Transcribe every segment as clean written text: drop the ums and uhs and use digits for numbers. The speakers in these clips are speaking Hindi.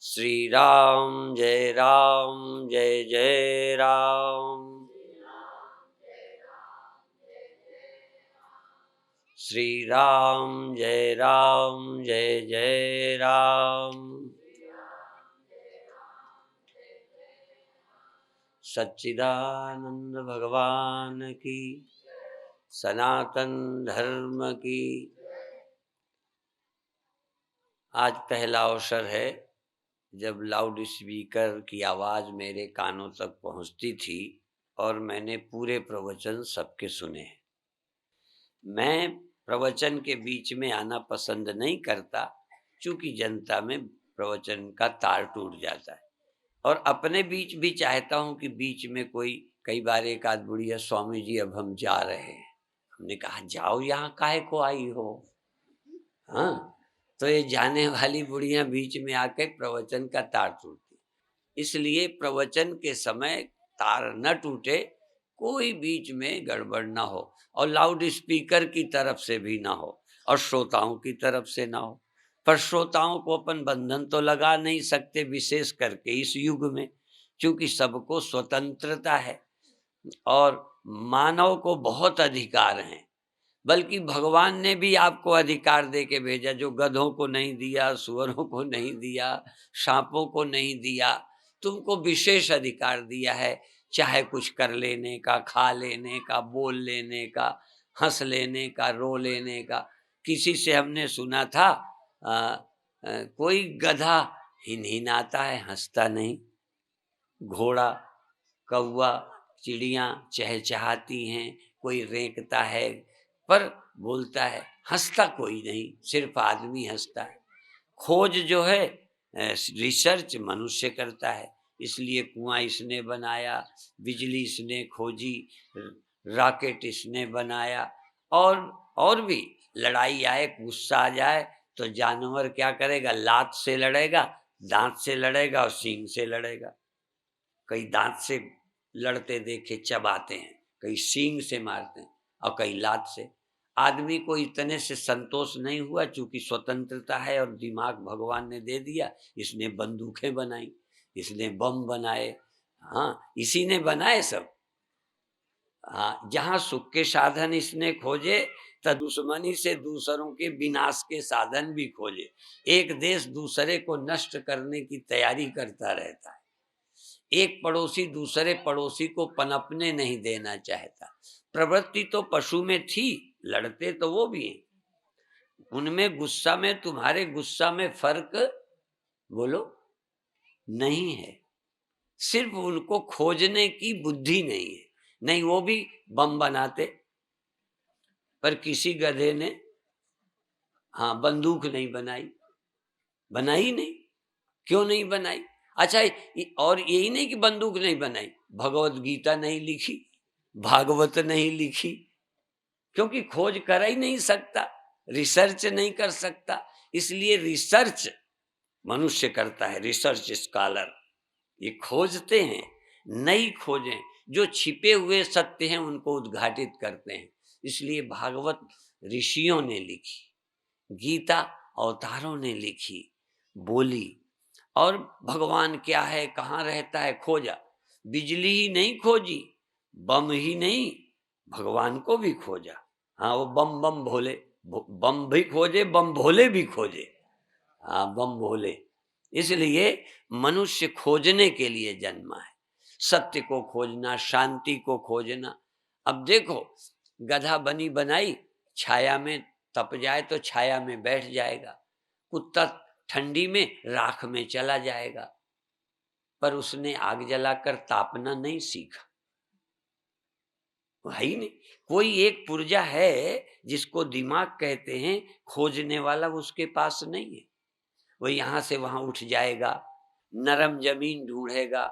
श्री राम जय जय राम। श्री राम जय जय राम। सच्चिदानंद भगवान की, सनातन धर्म की। आज पहला अवसर है जब लाउड स्पीकर की आवाज़ मेरे कानों तक पहुंचती थी और मैंने पूरे प्रवचन सबके सुने। मैं प्रवचन के बीच में आना पसंद नहीं करता, क्योंकि जनता में प्रवचन का तार टूट जाता है। और अपने बीच भी चाहता हूं कि बीच में कोई, कई बार एक आध बुढ़िया, स्वामी जी अब हम जा रहे हैं। हमने कहा जाओ, यहाँ काहे को आई हो? हाँ, तो ये जाने वाली बुढ़िया बीच में आके प्रवचन का तार टूटती। इसलिए प्रवचन के समय तार न टूटे, कोई बीच में गड़बड़ ना हो, और लाउड स्पीकर की तरफ से भी ना हो, और श्रोताओं की तरफ से ना हो। पर श्रोताओं को अपन बंधन तो लगा नहीं सकते, विशेष करके इस युग में, क्योंकि सबको स्वतंत्रता है और मानव को बहुत अधिकार हैं। बल्कि भगवान ने भी आपको अधिकार दे के भेजा, जो गधों को नहीं दिया, सुअरों को नहीं दिया, सांपों को नहीं दिया। तुमको विशेष अधिकार दिया है, चाहे कुछ कर लेने का, खा लेने का, बोल लेने का, हंस लेने का, रो लेने का। किसी से हमने सुना था, कोई गधा हिनहिनाता है, हंसता नहीं। घोड़ा, कौवा, चिड़ियाँ चहचहाती हैं, कोई रेंकता है पर बोलता है, हंसता कोई नहीं, सिर्फ आदमी हंसता है। खोज जो है, रिसर्च मनुष्य करता है। इसलिए कुआं इसने बनाया, बिजली इसने खोजी, रॉकेट इसने बनाया, और भी लड़ाई आए, गुस्सा आ जाए तो जानवर क्या करेगा? लात से लड़ेगा, दांत से लड़ेगा और सींग से लड़ेगा। कई दांत से लड़ते देखे, चबाते हैं, कई सींग से मारते हैं और कई लात से। आदमी को इतने से संतोष नहीं हुआ, चूंकि स्वतंत्रता है और दिमाग भगवान ने दे दिया। इसने बंदूकें बनाई, इसने बम बनाए, हाँ इसी ने बनाए सब। हाँ, जहां सुख के साधन इसने खोजे, तो दुश्मनी से दूसरों के विनाश के साधन भी खोजे। एक देश दूसरे को नष्ट करने की तैयारी करता रहता है। एक पड़ोसी दूसरे पड़ोसी को पनपने नहीं देना चाहता। प्रवृत्ति तो पशु में थी, लड़ते तो वो भी हैं। उनमें गुस्सा में, तुम्हारे गुस्सा में फर्क बोलो नहीं है। सिर्फ उनको खोजने की बुद्धि नहीं है। नहीं, वो भी बम बनाते, पर किसी गधे ने हाँ बंदूक नहीं बनाई। बनाई नहीं, क्यों नहीं बनाई? अच्छा, और यही नहीं कि बंदूक नहीं बनाई, भगवत गीता नहीं लिखी, भागवत नहीं लिखी, क्योंकि खोज कर ही नहीं सकता, रिसर्च नहीं कर सकता। इसलिए रिसर्च मनुष्य करता है, रिसर्च स्कॉलर ये खोजते हैं, नई खोजें, जो छिपे हुए सत्य हैं उनको उद्घाटित करते हैं। इसलिए भागवत ऋषियों ने लिखी, गीता अवतारों ने लिखी, बोली, और भगवान क्या है, कहाँ रहता है, खोजा। बिजली ही नहीं खोजी, बम ही नहीं, भगवान को भी खोजा। हाँ, वो बम बम भोले, बम भी खोजे, बम भोले भी खोजे। हाँ, बम भोले। इसलिए मनुष्य खोजने के लिए जन्मा है, सत्य को खोजना, शांति को खोजना। अब देखो, गधा बनी बनाई, छाया में तप जाए तो छाया में बैठ जाएगा, कुत्ता ठंडी में राख में चला जाएगा, पर उसने आग जलाकर तापना नहीं सीखा। है ही नहीं। कोई एक पुर्जा है जिसको दिमाग कहते हैं, खोजने वाला उसके पास नहीं है। वो यहां से वहां उठ जाएगा, नरम जमीन ढूंढेगा,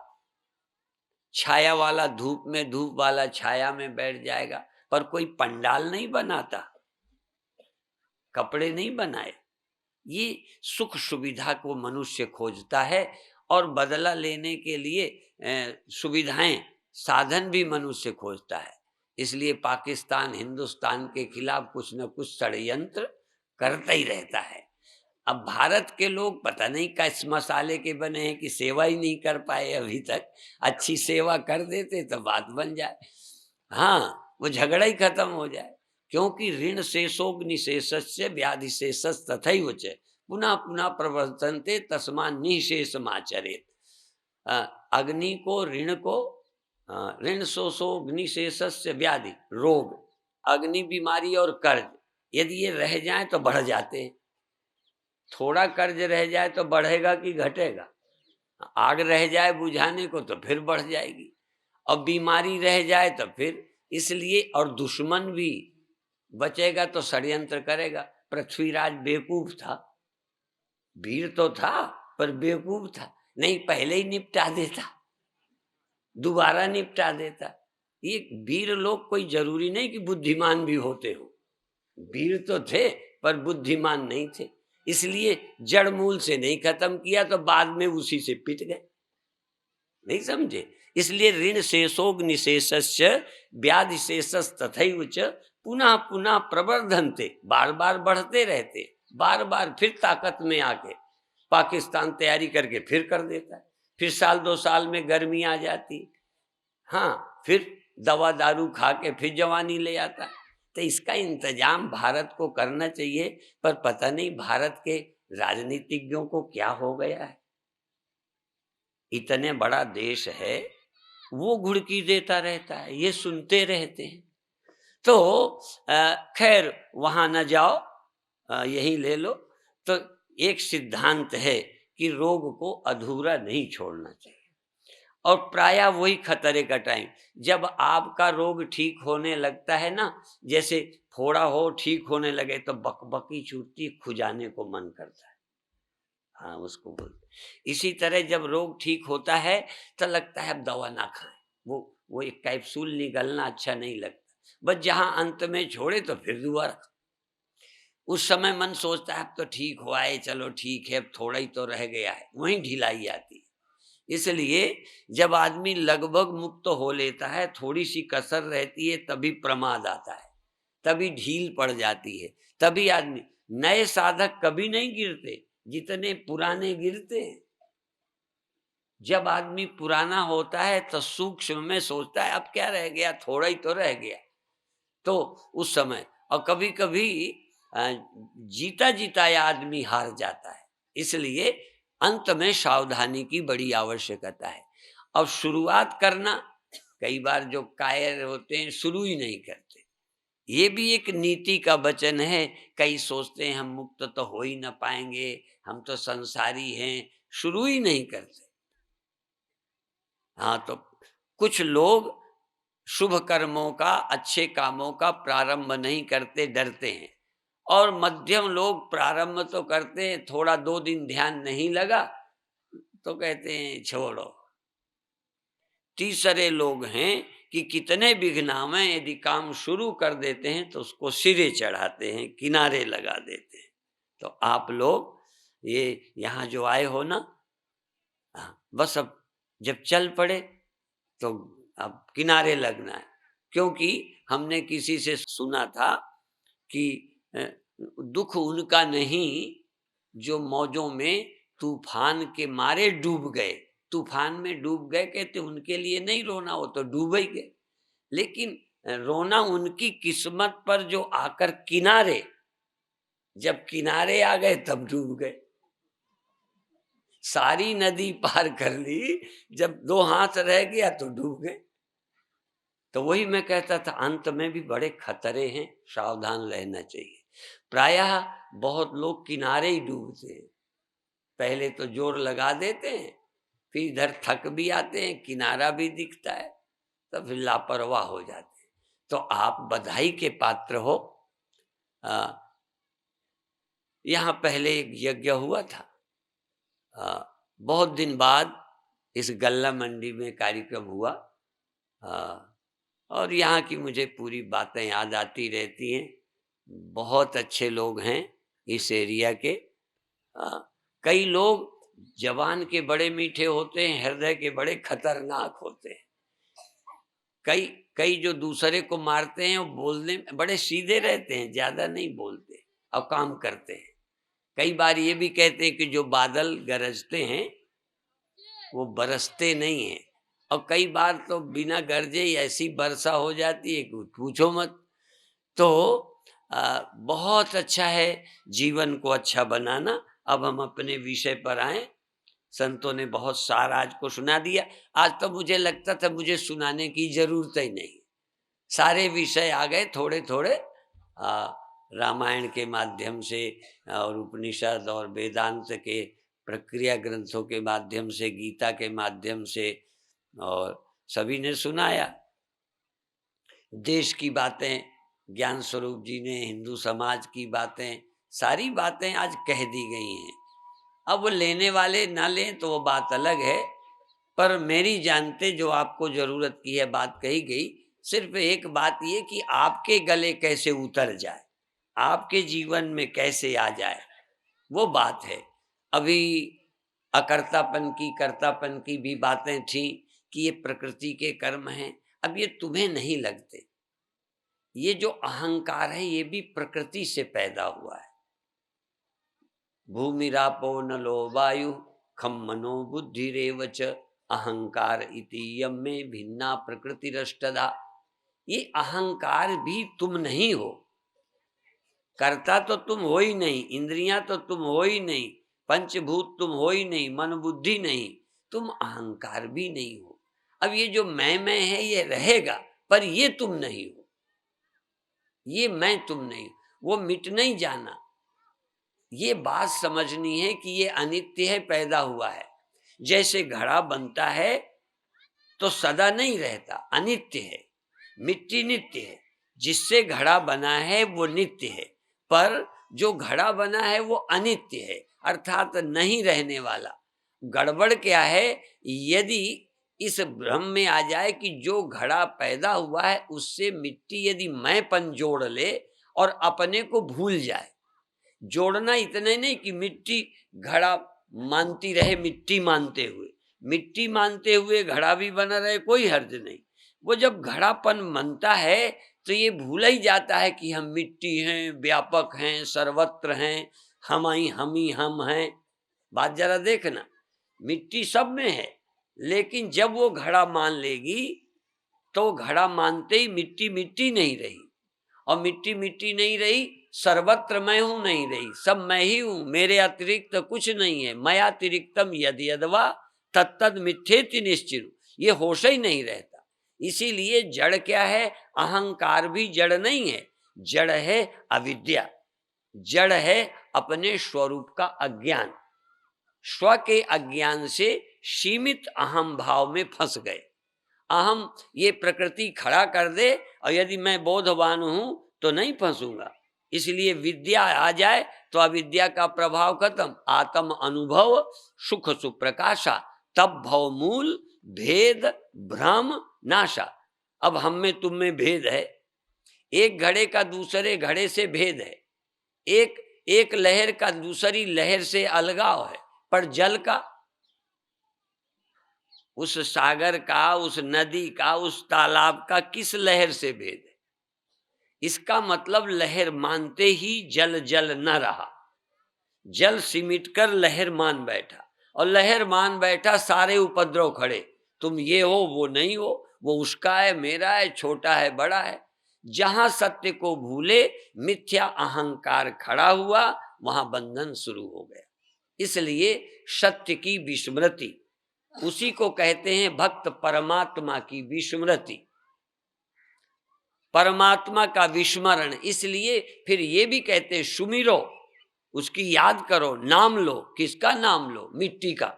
छाया वाला धूप में, धूप वाला छाया में बैठ जाएगा, पर कोई पंडाल नहीं बनाता, कपड़े नहीं बनाए। ये सुख सुविधा को मनुष्य खोजता है, और बदला लेने के लिए सुविधाएं, साधन भी मनुष्य खोजता है। इसलिए पाकिस्तान हिंदुस्तान के खिलाफ कुछ न कुछ षड्यंत्र करता ही रहता है। अब भारत के लोग पता नहीं किस मसाले के बने हैं कि सेवा ही नहीं कर पाए अभी तक। अच्छी सेवा कर देते तो बात बन जाए। हाँ, वो झगड़ा ही खत्म हो जाए। क्योंकि ऋण शेषोग निशेषस्य व्याधि शेषस् तथैव च पुनः पुनः प्रवर्तन्ते तस्मात् निःशेषमाचरेत्। अग्नि को ऋण को ऋण शोषोग्नि शेषस्य व्याधि रोग, अग्नि बीमारी और कर्ज, यदि ये रह जाए तो बढ़ जाते हैं। थोड़ा कर्ज रह जाए तो बढ़ेगा कि घटेगा? आग रह जाए बुझाने को तो फिर बढ़ जाएगी। और बीमारी रह जाए तो फिर, इसलिए और दुश्मन भी बचेगा तो षड्यंत्र करेगा। पृथ्वीराज बेवकूफ था, वीर तो था पर बेवकूफ था, नहीं पहले ही निपटा देता, दोबारा निपटा देता। ये वीर लोग कोई जरूरी नहीं कि बुद्धिमान भी होते हो, वीर तो थे पर बुद्धिमान नहीं थे, इसलिए जड़ मूल से नहीं खत्म किया तो बाद में उसी से पिट गए। नहीं समझे? इसलिए ऋण शेषोग निशेषस्य व्याधि शेषस तथैव च पुनः पुनः प्रवर्धन्ते, बार बार बढ़ते रहते, बार बार फिर ताकत में आके पाकिस्तान तैयारी करके फिर कर देता है, फिर साल 2 साल में गर्मी आ जाती, हाँ फिर दवा दारू खा के फिर जवानी ले आता है। तो इसका इंतजाम भारत को करना चाहिए, पर पता नहीं भारत के राजनीतिज्ञों को क्या हो गया है। इतने बड़ा देश है, वो घुड़की देता रहता है, ये सुनते रहते हैं। तो खैर वहां न जाओ, यही ले लो। तो एक सिद्धांत है कि रोग को अधूरा नहीं छोड़ना चाहिए। और प्रायः वही खतरे का टाइम, जब आपका रोग ठीक होने लगता है ना, जैसे फोड़ा हो ठीक होने लगे तो बकबकी छूटती, खुजाने को मन करता है, हाँ उसको बोलते। इसी तरह जब रोग ठीक होता है तो लगता है अब दवा ना खाएं, वो एक कैप्सूल निगलना अच्छा नहीं लगता, बस जहां अंत में छोड़े तो फिर दोबारा। उस समय मन सोचता है अब तो ठीक हुआ है, चलो ठीक है, अब थोड़ा ही तो रह गया है, वहीं ढिलाई आती है। इसलिए जब आदमी लगभग मुक्त हो लेता है, थोड़ी सी कसर रहती है, तभी प्रमाद आता है, तभी ढील पड़ जाती है, तभी आदमी। नए साधक कभी नहीं गिरते जितने पुराने गिरते हैं। जब आदमी पुराना होता है तो सूक्ष्म में सोचता है अब क्या रह गया, थोड़ा ही तो रह गया, तो उस समय। और कभी कभी जीता जीताया आदमी हार जाता है, इसलिए अंत में सावधानी की बड़ी आवश्यकता है। अब शुरुआत करना, कई बार जो कायर होते हैं शुरू ही नहीं करते, ये भी एक नीति का वचन है। कई सोचते हैं हम मुक्त तो हो ही ना पाएंगे, हम तो संसारी हैं, शुरू ही नहीं करते। हाँ, तो कुछ लोग शुभ कर्मों का, अच्छे कामों का प्रारंभ नहीं करते, डरते हैं। और मध्यम लोग प्रारंभ तो करते हैं, थोड़ा 2 दिन ध्यान नहीं लगा तो कहते हैं छोड़ो। तीसरे लोग हैं कि कितने विघ्न आवें, यदि काम शुरू कर देते हैं तो उसको सिरे चढ़ाते हैं, किनारे लगा देते हैं। तो आप लोग ये यहाँ जो आए हो ना, बस अब जब चल पड़े तो अब किनारे लगना है। क्योंकि हमने किसी से सुना था कि अ, दुख उनका नहीं जो मौजों में तूफान के मारे डूब गए। तूफान में डूब गए कहते उनके लिए नहीं रोना, वो तो डूब ही गए। लेकिन रोना उनकी किस्मत पर जो आकर किनारे, जब किनारे आ गए तब डूब गए। सारी नदी पार कर ली, जब 2 हाथ रह गया तो डूब गए। तो वही मैं कहता था, अंत में भी बड़े खतरे हैं, सावधान रहना चाहिए। प्रायः बहुत लोग किनारे ही डूबते हैं, पहले तो जोर लगा देते हैं, फिर इधर थक भी आते हैं, किनारा भी दिखता है, तो फिर लापरवाह हो जाते हैं। तो आप बधाई के पात्र हो। यहाँ पहले एक यज्ञ हुआ था, बहुत दिन बाद इस गल्ला मंडी में कार्यक्रम हुआ। और यहाँ की मुझे पूरी बातें याद आती रहती हैं। बहुत अच्छे लोग हैं इस एरिया के। कई लोग जबान के बड़े मीठे होते हैं, हृदय के बड़े खतरनाक होते हैं। कई कई जो दूसरे को मारते हैं वो बोलने में बड़े सीधे रहते हैं, ज्यादा नहीं बोलते और काम करते हैं। कई बार ये भी कहते हैं कि जो बादल गरजते हैं वो बरसते नहीं हैं, और कई बार तो बिना गरजे ही ऐसी वर्षा हो जाती है कि पूछो मत। तो बहुत अच्छा है जीवन को अच्छा बनाना। अब हम अपने विषय पर आए। संतों ने बहुत सार आज को सुना दिया। आज तो मुझे लगता था मुझे सुनाने की जरूरत ही नहीं, सारे विषय आ गए थोड़े थोड़े। रामायण के माध्यम से और उपनिषद और वेदांत के प्रक्रिया ग्रंथों के माध्यम से, गीता के माध्यम से, और सभी ने सुनाया। देश की बातें ज्ञान स्वरूप जी ने, हिंदू समाज की बातें, सारी बातें आज कह दी गई हैं। अब वो लेने वाले ना लें तो वो बात अलग है, पर मेरी जानते जो आपको जरूरत की है बात कही गई। सिर्फ एक बात ये कि आपके गले कैसे उतर जाए, आपके जीवन में कैसे आ जाए, वो बात है। अभी अकर्तापन की कर्तापन की भी बातें थी कि ये प्रकृति के कर्म हैं। अब ये तुम्हें नहीं लगते, ये जो अहंकार है ये भी प्रकृति से पैदा हुआ है। भूमिरापो नलो वायु खम मनो बुद्धिरेव च अहंकार इति यम में भिन्ना प्रकृतिरष्टधा। ये अहंकार भी तुम नहीं हो, कर्ता तो तुम हो ही नहीं, इंद्रियां तो तुम हो ही नहीं, पंचभूत तुम हो ही नहीं, मन बुद्धि नहीं, तुम अहंकार भी नहीं हो। अब ये जो मैं है ये रहेगा, पर ये तुम नहीं हो, ये मैं तुम नहीं, वो मिट नहीं जाना। ये बात समझनी है कि ये अनित्य है, पैदा हुआ है। जैसे घड़ा बनता है तो सदा नहीं रहता, अनित्य है। मिट्टी नित्य है, जिससे घड़ा बना है वो नित्य है, पर जो घड़ा बना है वो अनित्य है, अर्थात नहीं रहने वाला। गड़बड़ क्या है, यदि इस भ्रम में आ जाए कि जो घड़ा पैदा हुआ है उससे मिट्टी यदि मैंपन जोड़ ले और अपने को भूल जाए। जोड़ना इतने नहीं कि मिट्टी घड़ा मानती रहे, मिट्टी मानते हुए, मिट्टी मानते हुए घड़ा भी बना रहे, कोई हर्ज नहीं। वो जब घड़ापन मनता है तो ये भूल ही जाता है कि हम मिट्टी हैं, व्यापक हैं, सर्वत्र हैं, हम ही हम हैं। बात जरा देखना, मिट्टी सब में है, लेकिन जब वो घड़ा मान लेगी तो घड़ा मानते ही मिट्टी मिट्टी नहीं रही, और मिट्टी मिट्टी नहीं रही, सर्वत्र मैं हूं नहीं रही, सब मैं ही हूं, मेरे अतिरिक्त कुछ नहीं है। मैं अतिरिक्तम यद यदवा तत्तद मिथ्येति निश्चित, ये होश ही नहीं रहता। इसीलिए जड़ क्या है, अहंकार भी जड़ नहीं है, जड़ है अविद्या, जड़ है अपने स्वरूप का अज्ञान। स्व के अज्ञान से सीमित अहम भाव में फंस गए। अहम ये प्रकृति खड़ा कर दे, और यदि मैं बोधवान हूं तो नहीं फंसूंगा। इसलिए विद्या आ जाए तो अविद्या का प्रभाव खत्म, आत्म अनुभव सुख सुप्रकाशा, तब भव मूल भेद भ्रम नाशा। अब हम में तुम में भेद है, एक घड़े का दूसरे घड़े से भेद है, एक एक लहर का दूसरी लहर से अलगाव है, पर जल का, उस सागर का, उस नदी का, उस तालाब का किस लहर से भेद है? इसका मतलब लहर मानते ही जल जल न रहा, जल सिमट कर लहर मान बैठा, और लहर मान बैठा सारे उपद्रव खड़े। तुम ये हो वो नहीं हो, वो उसका है मेरा है, छोटा है बड़ा है। जहां सत्य को भूले मिथ्या अहंकार खड़ा हुआ, वहां बंधन शुरू हो गया। इसलिए सत्य की विस्मृति, उसी को कहते हैं भक्त परमात्मा की विस्मृति, परमात्मा का विस्मरण। इसलिए फिर ये भी कहते हैं सुमिरो, उसकी याद करो, नाम लो। किसका नाम लो? मिट्टी का।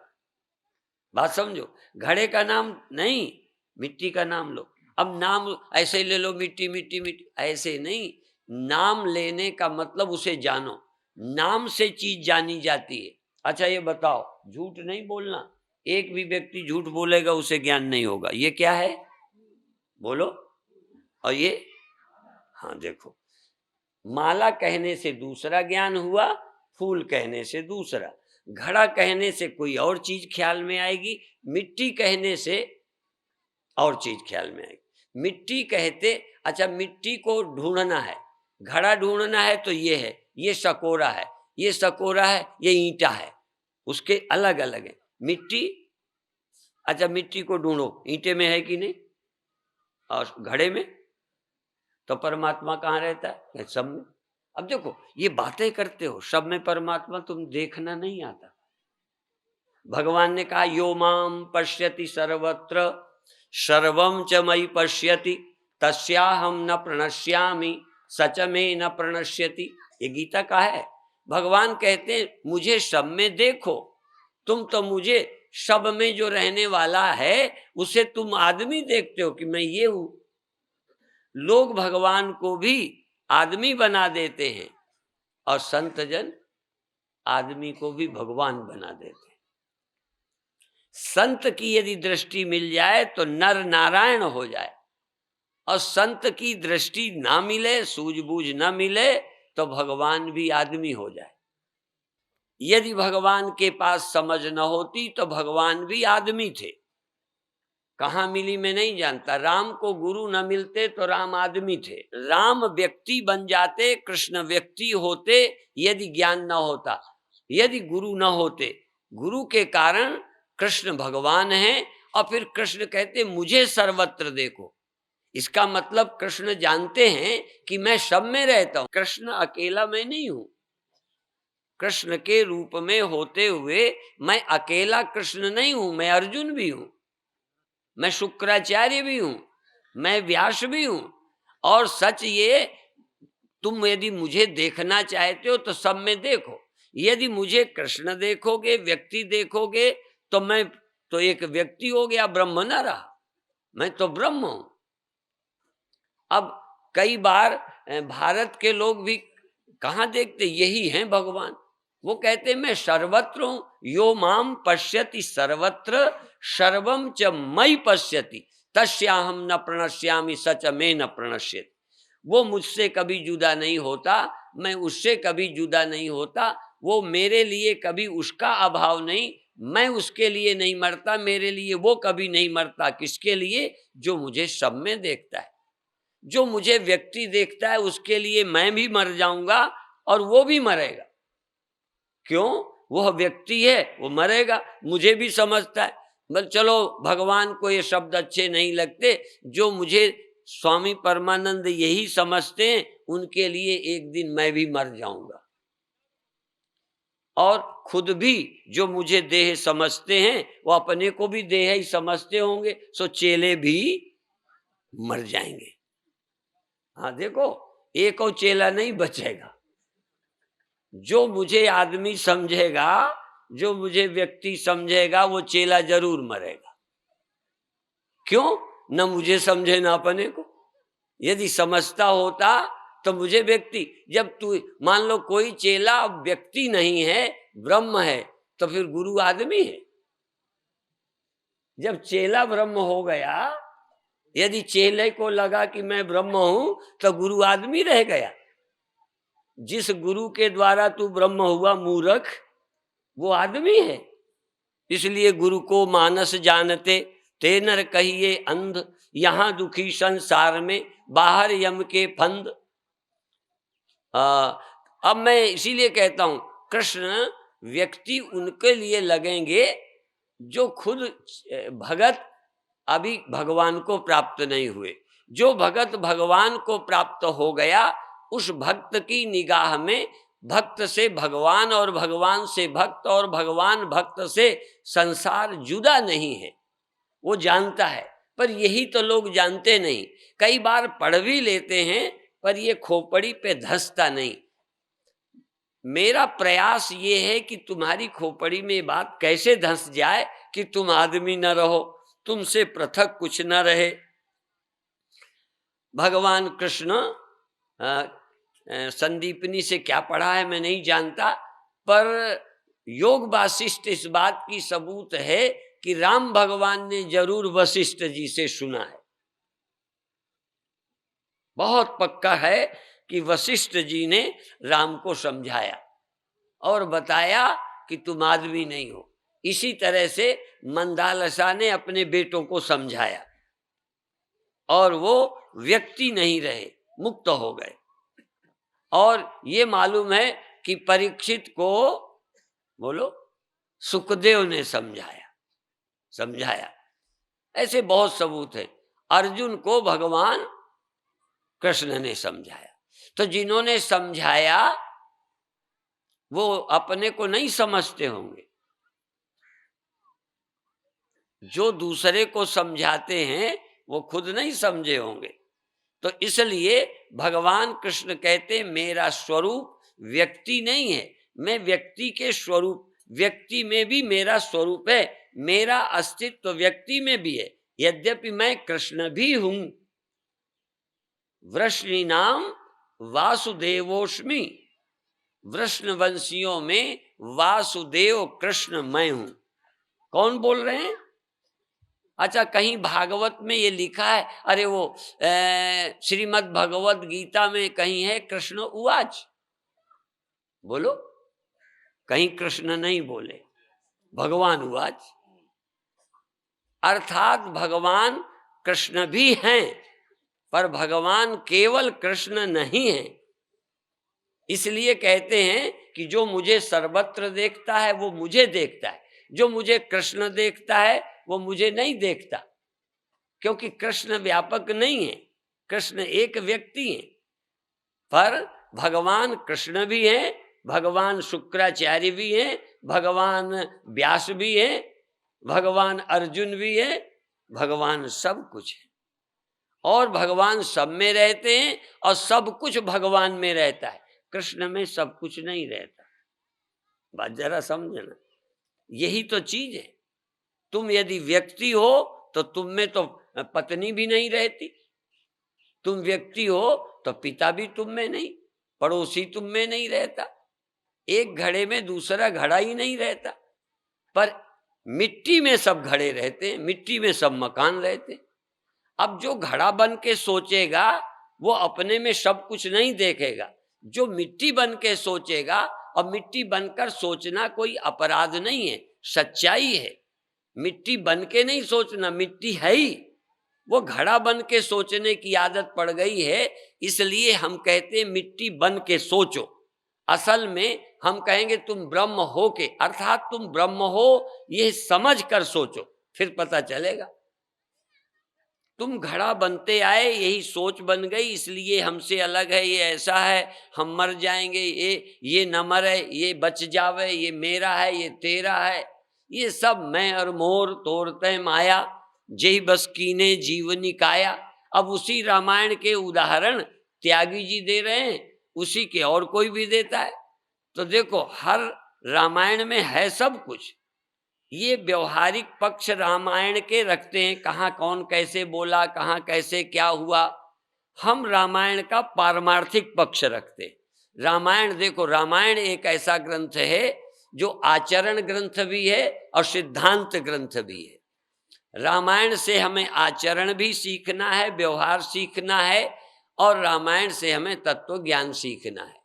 बात समझो, घड़े का नाम नहीं, मिट्टी का नाम लो। अब नाम ऐसे ही ले लो, मिट्टी मिट्टी मिट्टी, ऐसे नहीं। नाम लेने का मतलब उसे जानो, नाम से चीज जानी जाती है। अच्छा ये बताओ, झूठ नहीं बोलना, एक भी व्यक्ति झूठ बोलेगा उसे ज्ञान नहीं होगा, ये क्या है बोलो? और ये, हाँ देखो, माला कहने से दूसरा ज्ञान हुआ, फूल कहने से दूसरा, घड़ा कहने से कोई और चीज ख्याल में आएगी, मिट्टी कहने से और चीज ख्याल में आएगी। मिट्टी कहते, अच्छा मिट्टी को ढूंढना है, घड़ा ढूंढना है तो ये है, ये सकोरा है, ये सकोरा है, ये ईंटा है, उसके अलग अलग है। मिट्टी, अच्छा मिट्टी को ढूंढो, ईंटे में है कि नहीं, और घड़े में, तो परमात्मा कहाँ रहता है? सब में। अब देखो ये बातें करते हो, सब में परमात्मा, तुम देखना नहीं आता। भगवान ने कहा यो माम पश्यति सर्वत्र सर्वम च मयि पश्यति तस्याहम न प्रणश्यामि सच में न प्रणश्यति। ये गीता का है। भगवान कहते हैं मुझे सब में देखो, तुम तो मुझे सब में जो रहने वाला है उसे तुम आदमी देखते हो कि मैं ये हूं। लोग भगवान को भी आदमी बना देते हैं और संत जन आदमी को भी भगवान बना देते हैं। संत की यदि दृष्टि मिल जाए तो नर नारायण हो जाए, और संत की दृष्टि ना मिले, सूझबूझ ना मिले, तो भगवान भी आदमी हो जाए। यदि भगवान के पास समझ न होती तो भगवान भी आदमी थे। कहाँ मिली मैं नहीं जानता। राम को गुरु न मिलते तो राम आदमी थे। राम व्यक्ति बन जाते, कृष्ण व्यक्ति होते यदि ज्ञान न होता, यदि गुरु न होते। गुरु के कारण कृष्ण भगवान हैं, और फिर कृष्ण कहते मुझे सर्वत्र देखो। इसका मतलब कृष्ण जानते हैं कि मैं सब में रहता हूं। कृष्ण अकेला मैं नहीं हूं। कृष्ण के रूप में होते हुए मैं अकेला कृष्ण नहीं हूं, मैं अर्जुन भी हूं, मैं शुक्राचार्य भी हूं, मैं व्यास भी हूं। और सच ये, तुम यदि मुझे देखना चाहते हो तो सब में देखो। यदि मुझे कृष्ण देखोगे, व्यक्ति देखोगे, तो मैं तो एक व्यक्ति हो गया, ब्रह्म न रहा, मैं तो ब्रह्म हूं। अब कई बार भारत के लोग भी कहाँ देखते, यही हैं भगवान। वो कहते मैं सर्वत्र हूं, यो माम पश्यति सर्वत्र सर्वम च मयि पश्यति तस्याहम न प्रणश्यामि सच में न प्रणश्यति। वो मुझसे कभी जुदा नहीं होता, मैं उससे कभी जुदा नहीं होता। वो मेरे लिए कभी उसका अभाव नहीं, मैं उसके लिए नहीं मरता, मेरे लिए वो कभी नहीं मरता। किसके लिए? जो मुझे सब में देखता है। जो मुझे व्यक्ति देखता है उसके लिए मैं भी मर जाऊंगा और वो भी मरेगा। क्यों? वह व्यक्ति है, वो मरेगा, मुझे भी समझता है। बल चलो भगवान को ये शब्द अच्छे नहीं लगते, जो मुझे स्वामी परमानंद यही समझते हैं, उनके लिए एक दिन मैं भी मर जाऊंगा। और खुद भी जो मुझे देह समझते हैं वो अपने को भी देह ही समझते होंगे, सो चेले भी मर जाएंगे। हाँ देखो, एक और चेला नहीं बचेगा। जो मुझे आदमी समझेगा, जो मुझे व्यक्ति समझेगा, वो चेला जरूर मरेगा। क्यों? न मुझे समझे ना अपने को। यदि समझता होता तो मुझे व्यक्ति, जब तू मान लो कोई चेला व्यक्ति नहीं है, ब्रह्म है, तो फिर गुरु आदमी है। जब चेला ब्रह्म हो गया, यदि चेले को लगा कि मैं ब्रह्म हूं, तो गुरु आदमी रह गया। जिस गुरु के द्वारा तू ब्रह्म हुआ मूर्ख, वो आदमी है। इसलिए गुरु को मानस जानते ते नर कहिए अंध, यहां दुखी संसार में बाहर यम के फंद। अब मैं इसीलिए कहता हूं कृष्ण व्यक्ति उनके लिए लगेंगे जो खुद भगत अभी भगवान को प्राप्त नहीं हुए। जो भगत भगवान को प्राप्त हो गया, उस भक्त की निगाह में भक्त से भगवान और भगवान से भक्त और भगवान भक्त से संसार जुदा नहीं है। वो जानता है, पर यही तो लोग जानते नहीं। कई बार पढ़ भी लेते हैं, पर ये खोपड़ी पे धंसता नहीं। मेरा प्रयास ये है कि तुम्हारी खोपड़ी में बात कैसे धंस जाए कि तुम आदमी न रहो, तुमसे पृथक कुछ न रहे। भगवान कृष्ण संदीपनी से क्या पढ़ा है मैं नहीं जानता, पर योग वासिष्ठ इस बात की सबूत है कि राम भगवान ने जरूर वशिष्ठ जी से सुना है। बहुत पक्का है कि वशिष्ठ जी ने राम को समझाया और बताया कि तुम आदमी नहीं हो। इसी तरह से मंदालसा ने अपने बेटों को समझाया और वो व्यक्ति नहीं रहे, मुक्त हो गए। और ये मालूम है कि परीक्षित को, बोलो, सुखदेव ने समझाया। ऐसे बहुत सबूत है। अर्जुन को भगवान कृष्ण ने समझाया। तो जिन्होंने समझाया वो अपने को नहीं समझते होंगे, जो दूसरे को समझाते हैं वो खुद नहीं समझे होंगे। तो इसलिए भगवान कृष्ण कहते मेरा स्वरूप व्यक्ति नहीं है, मैं व्यक्ति के स्वरूप, व्यक्ति में भी मेरा स्वरूप है, मेरा अस्तित्व व्यक्ति में भी है, यद्यपि मैं कृष्ण भी हूं। वृष्णिनाम वासुदेवोस्मि, वृष्णवंशियों में वासुदेव कृष्ण मैं हूं। कौन बोल रहे हैं? अच्छा, कहीं भागवत में ये लिखा है? अरे वो श्रीमद् भगवत गीता में कहीं है कृष्ण उवाच? बोलो, कहीं कृष्ण नहीं बोले, भगवान उवाच। अर्थात भगवान कृष्ण भी हैं, पर भगवान केवल कृष्ण नहीं है। इसलिए कहते हैं कि जो मुझे सर्वत्र देखता है वो मुझे देखता है, जो मुझे कृष्ण देखता है वो मुझे नहीं देखता, क्योंकि कृष्ण व्यापक नहीं है, कृष्ण एक व्यक्ति है। पर भगवान कृष्ण भी हैं, भगवान शुक्राचार्य भी हैं, भगवान व्यास भी हैं, भगवान अर्जुन भी है, भगवान सब कुछ है। और भगवान सब में रहते हैं और सब कुछ भगवान में रहता है, कृष्ण में सब कुछ नहीं रहता। बात जरा समझना, यही तो चीज है। तुम यदि व्यक्ति हो तो तुम में तो पत्नी भी नहीं रहती, तुम व्यक्ति हो तो पिता भी तुम में नहीं, पड़ोसी तुम में नहीं रहता, एक घड़े में दूसरा घड़ा ही नहीं रहता। पर मिट्टी में सब घड़े रहते हैं, मिट्टी में सब मकान रहते हैं। अब जो घड़ा बन के सोचेगा वो अपने में सब कुछ नहीं देखेगा, जो मिट्टी बन के सोचेगा, और मिट्टी बनकर सोचना कोई अपराध नहीं है, सच्चाई है। मिट्टी बन के नहीं सोचना, मिट्टी है ही, वो घड़ा बन के सोचने की आदत पड़ गई है। इसलिए हम कहते हैं मिट्टी बन के सोचो। असल में हम कहेंगे तुम ब्रह्म हो के, अर्थात तुम ब्रह्म हो ये समझ कर सोचो, फिर पता चलेगा। तुम घड़ा बनते आए, यही सोच बन गई, इसलिए हमसे अलग है, ये ऐसा है, हम मर जाएंगे, ये न मरे, ये बच जावे, ये मेरा है, ये तेरा है, ये सब मैं और मोर तोड़ते माया, जय बस कीने जीवनी काया। अब उसी रामायण के उदाहरण त्यागी जी दे रहे हैं, उसी के और कोई भी देता है। तो देखो, हर रामायण में है सब कुछ। ये व्यवहारिक पक्ष रामायण के रखते हैं, कहाँ कौन कैसे बोला, कहाँ कैसे क्या हुआ। हम रामायण का पारमार्थिक पक्ष रखते हैं। रामायण देखो, रामायण एक ऐसा ग्रंथ है जो आचरण ग्रंथ भी है और सिद्धांत ग्रंथ भी है। रामायण से हमें आचरण भी सीखना है, व्यवहार सीखना है, और रामायण से हमें तत्व ज्ञान सीखना है।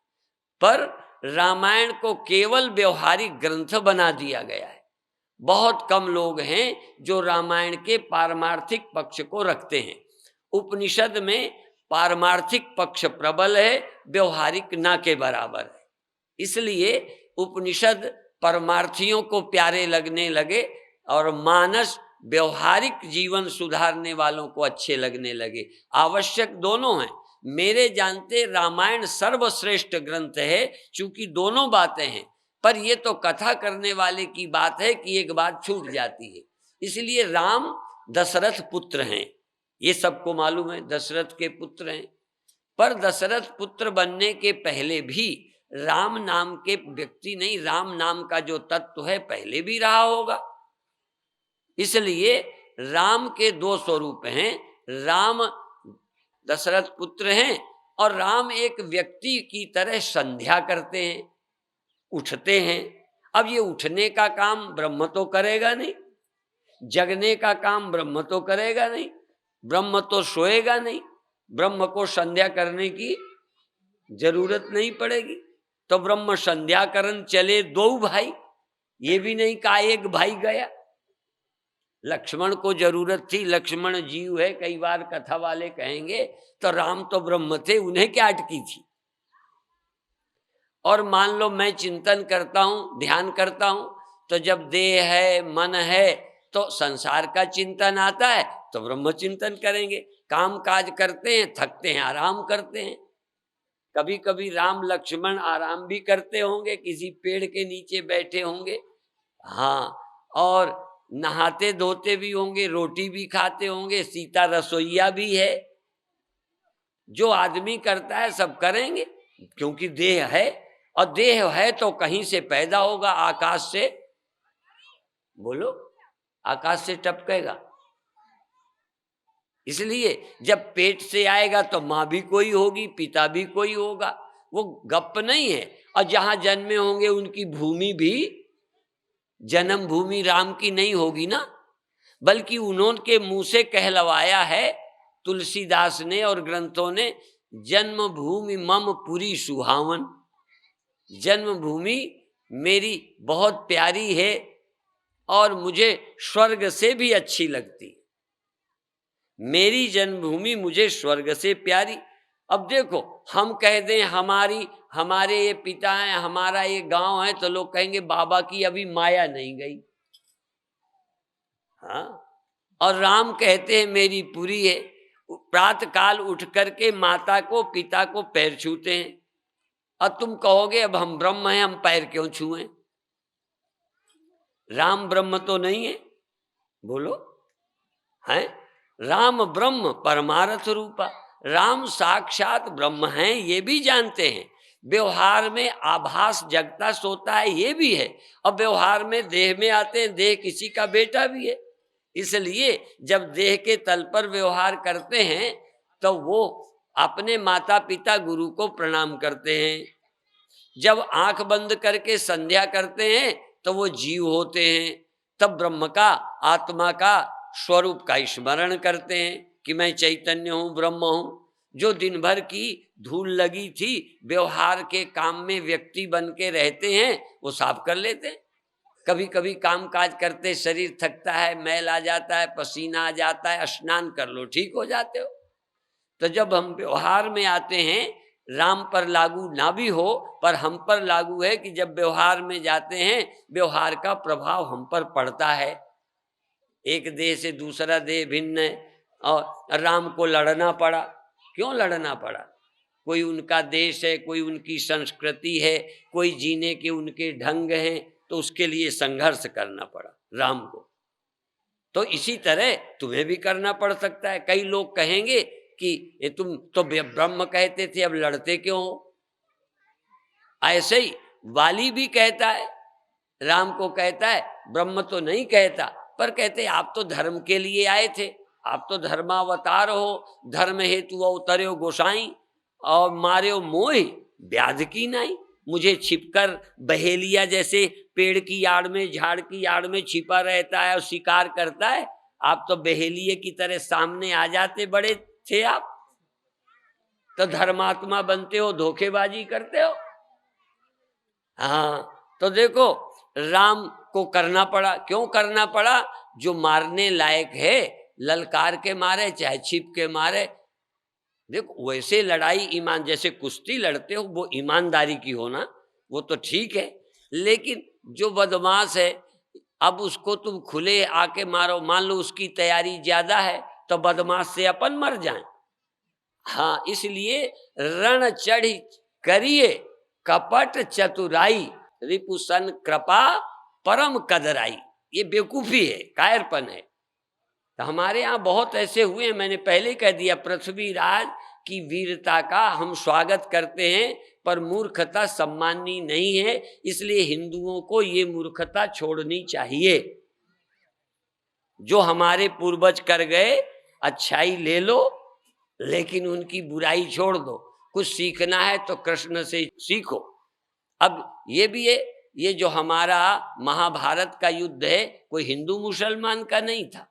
पर रामायण को केवल व्यवहारिक ग्रंथ बना दिया गया है। बहुत कम लोग हैं जो रामायण के पारमार्थिक पक्ष को रखते हैं। उपनिषद में पारमार्थिक पक्ष प्रबल है, व्यवहारिक ना के बराबर है। इसलिए उपनिषद परमार्थियों को प्यारे लगने लगे और मानस व्यवहारिक जीवन सुधारने वालों को अच्छे लगने लगे। आवश्यक दोनों हैं। मेरे जानते रामायण सर्वश्रेष्ठ ग्रंथ है, चूंकि दोनों बातें हैं। पर ये तो कथा करने वाले की बात है कि एक बात छूट जाती है। इसलिए राम दशरथ पुत्र हैं, ये सबको मालूम है, दशरथ के पुत्र हैं। पर दशरथ पुत्र बनने के पहले भी राम नाम के व्यक्ति नहीं, राम नाम का जो तत्व है पहले भी रहा होगा। इसलिए राम के दो स्वरूप हैं, राम दशरथ पुत्र हैं और राम एक व्यक्ति की तरह संध्या करते हैं, उठते हैं। अब ये उठने का काम ब्रह्म तो करेगा नहीं, जगने का काम ब्रह्म तो करेगा नहीं, ब्रह्म तो सोएगा नहीं, ब्रह्म को संध्या करने की जरूरत नहीं पड़ेगी। तो ब्रह्म संध्या करन चले दो भाई, ये भी नहीं कहा एक भाई गया। लक्ष्मण को जरूरत थी, लक्ष्मण जीव है, कई बार कथा वाले कहेंगे, तो राम तो ब्रह्म थे, उन्हें क्या अटकी थी। और मान लो मैं चिंतन करता हूँ, ध्यान करता हूँ, तो जब देह है, मन है, तो संसार का चिंतन आता है तो ब्रह्म चिंतन करेंगे। काम काज करते हैं, थकते हैं, आराम करते हैं। कभी कभी राम लक्ष्मण आराम भी करते होंगे, किसी पेड़ के नीचे बैठे होंगे। हाँ, और नहाते धोते भी होंगे, रोटी भी खाते होंगे, सीता रसोईया भी है। जो आदमी करता है सब करेंगे, क्योंकि देह है, और देह है तो कहीं से पैदा होगा, आकाश से। बोलो, आकाश से टपकेगा। इसलिए जब पेट से आएगा तो माँ भी कोई होगी, पिता भी कोई होगा, वो गप नहीं है। और जहां जन्मे होंगे उनकी भूमि भी जन्म भूमि राम की नहीं होगी ना, बल्कि उन्होंने मुंह से कहलवाया है तुलसीदास ने और ग्रंथों ने, जन्मभूमि मम पुरी सुहावन। जन्मभूमि मेरी बहुत प्यारी है और मुझे स्वर्ग से भी अच्छी लगती। मेरी जन्मभूमि मुझे स्वर्ग से प्यारी। अब देखो, हम कह दें हमारे ये पिता हैं, हमारा ये गांव है, तो लोग कहेंगे बाबा की अभी माया नहीं गई। हाँ, और राम कहते हैं मेरी पुरी है। प्रातः काल उठ करके माता को पिता को पैर छूते हैं। और तुम कहोगे अब हम ब्रह्म हैं, हम पैर क्यों छुएं? राम ब्रह्म तो नहीं है? बोलो, हैं? राम ब्रह्म परमार्थ रूपा, राम साक्षात ब्रह्म हैं, ये भी जानते हैं। व्यवहार में आभास जगता सोता है, ये भी है। और व्यवहार में देह में आते हैं, देह किसी का बेटा भी है। इसलिए जब देह के तल पर व्यवहार करते हैं तो वो अपने माता पिता गुरु को प्रणाम करते हैं। जब आंख बंद करके संध्या करते हैं तो वो जीव होते हैं, तब ब्रह्म का, आत्मा का, स्वरूप का स्मरण करते हैं कि मैं चैतन्य हूं, ब्रह्म हूं। जो दिन भर की धूल लगी थी व्यवहार के काम में व्यक्ति बन के रहते हैं, वो साफ कर लेते हैं। कभी कभी काम काज करते शरीर थकता है, मैल आ जाता है, पसीना आ जाता है, स्नान कर लो, ठीक हो जाते हो। तो जब हम व्यवहार में आते हैं, राम पर लागू ना भी हो पर हम पर लागू है कि जब व्यवहार में जाते हैं व्यवहार का प्रभाव हम पर पड़ता है। एक देह से दूसरा देह भिन्न है, और राम को लड़ना पड़ा। क्यों लड़ना पड़ा? कोई उनका देश है, कोई उनकी संस्कृति है, कोई जीने के उनके ढंग हैं, तो उसके लिए संघर्ष करना पड़ा राम को। तो इसी तरह तुम्हें भी करना पड़ सकता है। कई लोग कहेंगे कि ये तुम तो ब्रह्म कहते थे, अब लड़ते क्यों हो? ऐसे ही वाली भी कहता है, राम को कहता है, ब्रह्म तो नहीं कहता, पर कहते आप तो धर्म के लिए आए थे, आप तो धर्मावतार हो, धर्म हेतु अवतरे हो गोसाई, और मारे हो मोह व्याध की नहीं। मुझे छिपकर बहेलिया जैसे पेड़ की आड़ में, झाड़ की आड़ में छिपा रहता है और शिकार करता है, आप तो बहेलिए की तरह सामने आ जाते बड़े थे आप, तो धर्मात्मा बनते हो, धोखेबाजी करते हो। हाँ, तो देखो राम को करना पड़ा। क्यों करना पड़ा? जो मारने लायक है ललकार के मारे चाहे छिप के मारे। देखो वैसे लड़ाई ईमान, जैसे कुश्ती लड़ते हो वो ईमानदारी की होना, वो तो ठीक है, लेकिन जो बदमाश है अब उसको तुम खुले आके मारो, मान लो उसकी तैयारी ज्यादा है तो बदमाश से अपन मर जाएं। हाँ, इसलिए रण चढ़ी करिए कपट चतुराई, रिपुसन कृपा परम कदराई। ये बेवकूफी है, कायरपन है। तो हमारे यहाँ बहुत ऐसे हुए हैं, मैंने पहले कह दिया, पृथ्वीराज की वीरता का हम स्वागत करते हैं, पर मूर्खता सम्माननीय नहीं है। इसलिए हिंदुओं को ये मूर्खता छोड़नी चाहिए। जो हमारे पूर्वज कर गए अच्छाई ले लो, लेकिन उनकी बुराई छोड़ दो। कुछ सीखना है तो कृष्ण से सीखो। अब ये भी है, ये जो हमारा महाभारत का युद्ध है कोई हिंदू मुसलमान का नहीं था,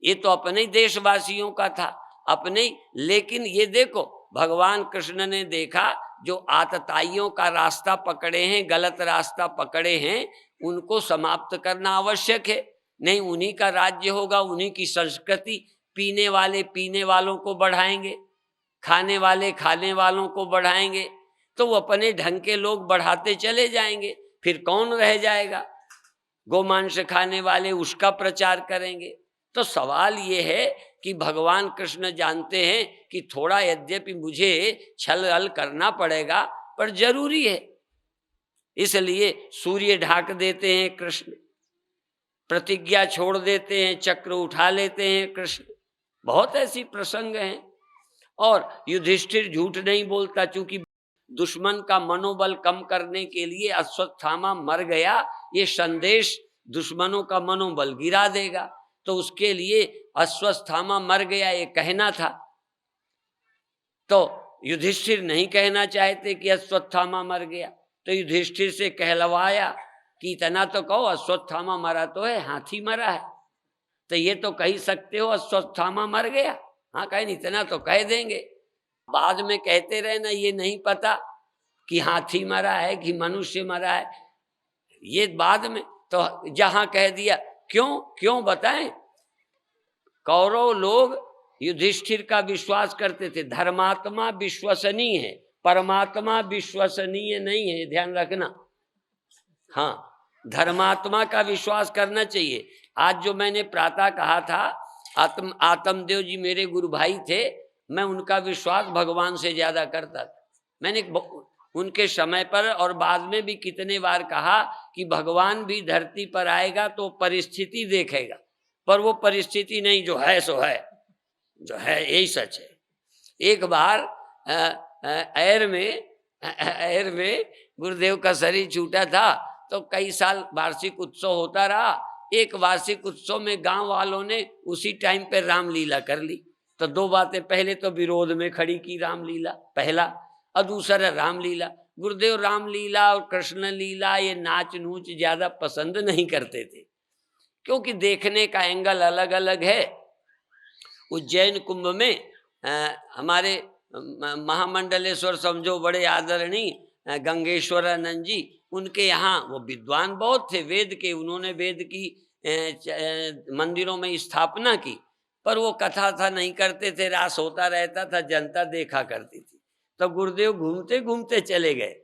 ये तो अपने ही देशवासियों का था, अपने ही। लेकिन ये देखो भगवान कृष्ण ने देखा जो आतताइयों का रास्ता पकड़े हैं, गलत रास्ता पकड़े हैं, उनको समाप्त करना आवश्यक है। नहीं उन्हीं का राज्य होगा, उन्हीं की संस्कृति। पीने वाले पीने वालों को बढ़ाएंगे, खाने वाले खाने वालों को बढ़ाएंगे। तो वो अपने ढंग के लोग बढ़ाते चले जाएंगे, फिर कौन रह जाएगा? गोमांस खाने वाले उसका प्रचार करेंगे। तो सवाल ये है कि भगवान कृष्ण जानते हैं कि थोड़ा यद्यपि मुझे छल छल करना पड़ेगा पर जरूरी है, इसलिए सूर्य ढाक देते हैं कृष्ण, प्रतिज्ञा छोड़ देते हैं, चक्र उठा लेते हैं कृष्ण। बहुत ऐसी प्रसंग हैं। और युधिष्ठिर झूठ नहीं बोलता, चूंकि दुश्मन का मनोबल कम करने के लिए अश्वत्थामा मर गया, ये संदेश दुश्मनों का मनोबल गिरा देगा, तो उसके लिए अश्वत्थामा मर गया ये कहना था। तो युधिष्ठिर नहीं कहना चाहते कि अश्वत्थामा मर गया, तो युधिष्ठिर से कहलवाया कि इतना तो कहो, अश्वत्थामा मरा तो है, हाथी मरा है, तो ये तो कह सकते हो अश्वत्थामा मर गया। हाँ कहें इतना तो कह देंगे, बाद में कहते रहे ना ये नहीं पता कि हाथी मरा है कि मनुष्य मरा है, ये बाद में। तो जहां कह दिया, क्यों क्यों बताएं? कौरव लोग युधिष्ठिर का विश्वास करते थे। धर्मात्मा विश्वसनीय है, परमात्मा विश्वसनीय नहीं है, ध्यान रखना। हाँ, धर्मात्मा का विश्वास करना चाहिए। आज जो मैंने प्रातः कहा था, आत्मदेव जी मेरे गुरु भाई थे, मैं उनका विश्वास भगवान से ज्यादा करता था। मैंने उनके समय पर और बाद में भी कितने बार कहा कि भगवान भी धरती पर आएगा तो परिस्थिति देखेगा, पर वो परिस्थिति नहीं, जो है सो है, जो है यही सच है। एक बार एर में गुरुदेव का शरीर छूटा था, तो कई साल वार्षिक उत्सव होता रहा। एक वार्षिक उत्सव में गांव वालों ने उसी टाइम पे रामलीला कर ली। तो दो बातें, पहले तो विरोध में खड़ी की रामलीला पहला, और दूसरा रामलीला। गुरुदेव रामलीला और कृष्ण लीला ये नाच नूच ज्यादा पसंद नहीं करते थे, क्योंकि देखने का एंगल अलग अलग है। उज्जैन कुंभ में हमारे महामंडलेश्वर समझो बड़े आदरणीय गंगेश्वरानंद जी, उनके यहाँ वो विद्वान बहुत थे वेद के, उन्होंने वेद की मंदिरों में स्थापना की, पर वो कथा था नहीं करते थे, रास होता रहता था, जनता देखा करती थी। तो गुरुदेव घूमते घूमते चले गए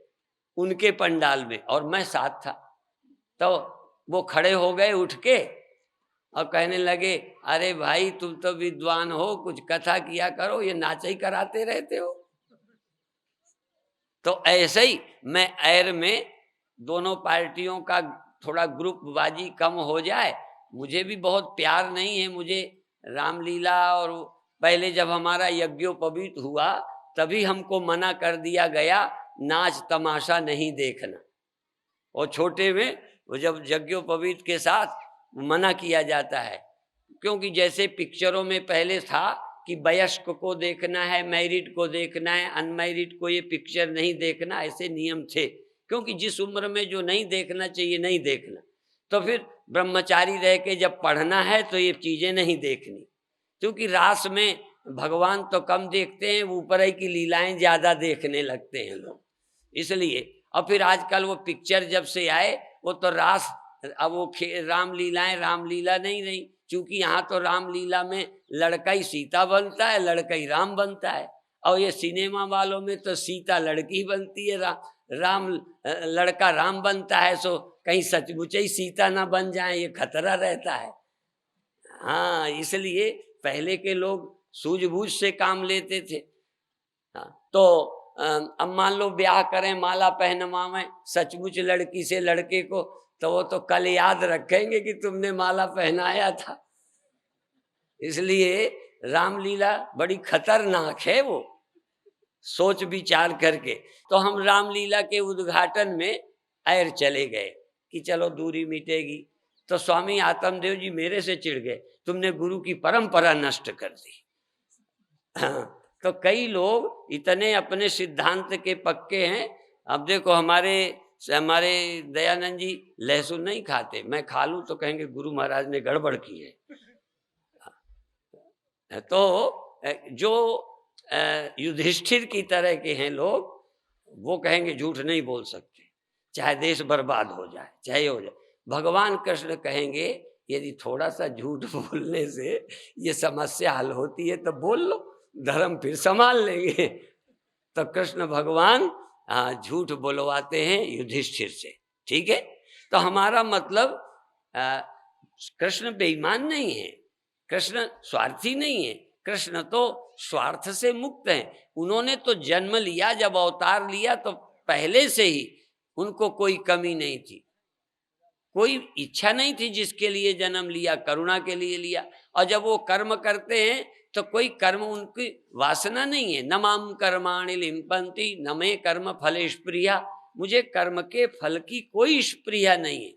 उनके पंडाल में, और मैं साथ था। तो वो खड़े हो गए उठ के और कहने लगे, अरे भाई तुम तो विद्वान हो, कुछ कथा किया करो, ये नाच ही कराते रहते हो। तो ऐसे ही मैं एर में दोनों पार्टियों का थोड़ा ग्रुप बाजी कम हो जाए, मुझे भी बहुत प्यार नहीं है, मुझे रामलीला। और पहले जब हमारा यज्ञोपवीत हुआ तभी हमको मना कर दिया गया, नाच तमाशा नहीं देखना। और छोटे में वो जब यज्ञोपवीत के साथ मना किया जाता है, क्योंकि जैसे पिक्चरों में पहले था कि वयस्क को देखना है, मैरिड को देखना है, अनमैरिड को ये पिक्चर नहीं देखना, ऐसे नियम थे। क्योंकि जिस उम्र में जो नहीं देखना चाहिए नहीं देखना, तो फिर ब्रह्मचारी रह के जब पढ़ना है तो ये चीजें नहीं देखनी। क्योंकि रास में भगवान तो कम देखते हैं, ऊपर ही की लीलाएं ज्यादा देखने लगते हैं लोग, इसलिए। और फिर आजकल वो पिक्चर जब से आए वो तो रास, अब वो रामलीलाएं रामलीला नहीं रही, क्योंकि यहाँ तो रामलीला में लड़का ही सीता बनता है, लड़का ही राम बनता है। और ये सिनेमा वालों में तो सीता लड़की बनती है, राम लड़का राम बनता है। सो कहीं सचमुच ही सीता ना बन जाए, ये खतरा रहता है। हाँ, इसलिए पहले के लोग सूझबूझ से काम लेते थे। हाँ, तो अब मान लो ब्याह करें, माला पहनवाएं सचमुच लड़की से लड़के को, तो वो तो कल याद रखेंगे कि तुमने माला पहनाया था। इसलिए रामलीला बड़ी खतरनाक है, वो सोच विचार करके। तो हम रामलीला के उद्घाटन में एर चले गए कि चलो दूरी मिटेगी। तो स्वामी आत्मदेव जी मेरे से चिढ़ गए, तुमने गुरु की परंपरा नष्ट कर दी। हाँ, तो कई लोग इतने अपने सिद्धांत के पक्के हैं। अब देखो हमारे दयानंद जी लहसुन नहीं खाते, मैं खा लूं तो कहेंगे गुरु महाराज ने गड़बड़ की है। तो जो युधिष्ठिर की तरह के हैं लोग, वो कहेंगे झूठ नहीं बोल सकते, चाहे देश बर्बाद हो जाए, चाहे हो जाए। भगवान कृष्ण कहेंगे यदि थोड़ा सा झूठ बोलने से ये समस्या हल होती है तो बोल लो, धर्म फिर संभाल लेंगे। तो कृष्ण भगवान झूठ बुलवाते हैं युधिष्ठिर से। ठीक है, तो हमारा मतलब कृष्ण बेईमान नहीं है, कृष्ण स्वार्थी नहीं है, कृष्ण तो स्वार्थ से मुक्त हैं। उन्होंने तो जन्म लिया, जब अवतार लिया तो पहले से ही उनको कोई कमी नहीं थी, कोई इच्छा नहीं थी जिसके लिए जन्म लिया, करुणा के लिए लिया। और जब वो कर्म करते हैं तो कोई कर्म उनकी वासना नहीं है। न माम कर्माणि लिम्पन्ति न मे कर्म फल स्प्रिया, मुझे कर्म के फल की कोई स्प्रिया नहीं है।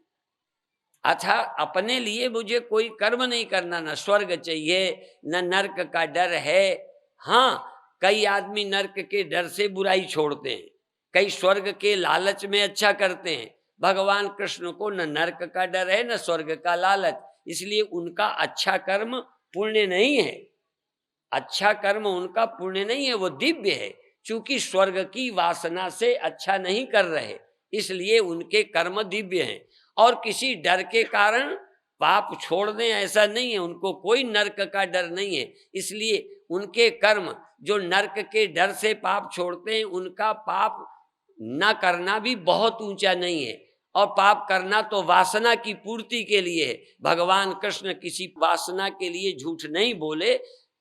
अच्छा, अपने लिए मुझे कोई कर्म नहीं करना, न स्वर्ग चाहिए न नरक का डर है। हाँ, कई आदमी नरक के डर से बुराई छोड़ते हैं, कई स्वर्ग के लालच में अच्छा करते हैं। भगवान कृष्ण को न नरक का डर है न स्वर्ग का लालच, इसलिए उनका अच्छा कर्म पुण्य नहीं है। अच्छा कर्म उनका पुण्य नहीं है, वो दिव्य है। चूंकि स्वर्ग की वासना से अच्छा नहीं कर रहे, इसलिए उनके कर्म दिव्य हैं। और किसी डर के कारण पाप छोड़ दें ऐसा नहीं है, उनको कोई नरक का डर नहीं है। इसलिए उनके कर्म, जो नरक के डर से पाप छोड़ते हैं, उनका पाप न करना भी बहुत ऊंचा नहीं है। और पाप करना तो वासना की पूर्ति के लिए है। भगवान कृष्ण किसी वासना के लिए झूठ नहीं बोले,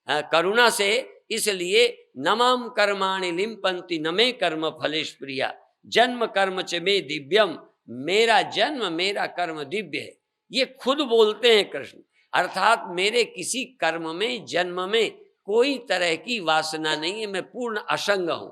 करुणा से। इसलिए नमाम कर्माणि लिम्पन्ति न मे कर्म फलेश प्रिया, जन्म कर्म च मे दिव्यम, मेरा जन्म मेरा कर्म दिव्य है। ये खुद बोलते हैं कृष्ण, अर्थात मेरे किसी कर्म में, जन्म में कोई तरह की वासना नहीं है, मैं पूर्ण असंग हूं।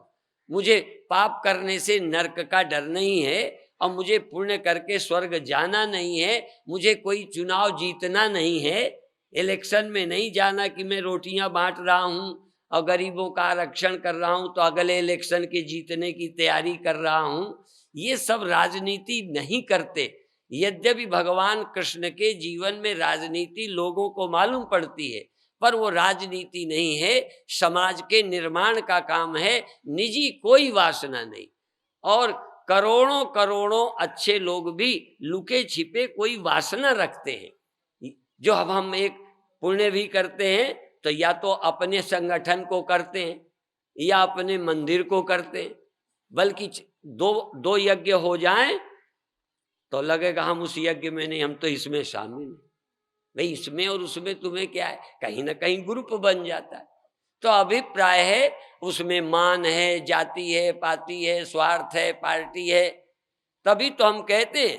मुझे पाप करने से नरक का डर नहीं है और मुझे पुण्य करके स्वर्ग जाना नहीं है। मुझे कोई चुनाव जीतना नहीं है, इलेक्शन में नहीं जाना कि मैं रोटियां बांट रहा हूं और गरीबों का आरक्षण कर रहा हूं तो अगले इलेक्शन के जीतने की तैयारी कर रहा हूं। ये सब राजनीति नहीं करते। यद्यपि भगवान कृष्ण के जीवन में राजनीति लोगों को मालूम पड़ती है, पर वो राजनीति नहीं है, समाज के निर्माण का काम है, निजी कोई वासना नहीं। और करोड़ों करोड़ों अच्छे लोग भी लुके छिपे कोई वासना रखते हैं। जो अब हम एक पुण्य भी करते हैं तो या तो अपने संगठन को करते हैं या अपने मंदिर को करते हैं, बल्कि दो दो यज्ञ हो जाएं तो लगेगा हम उस यज्ञ में नहीं, हम तो इसमें शामिल हैं। भाई इसमें और उसमें तुम्हें क्या है, कहीं ना कहीं ग्रुप बन जाता है। तो अभिप्राय है, उसमें मान है, जाति है, पाति है, स्वार्थ है, पार्टी है, तभी तो हम कहते हैं।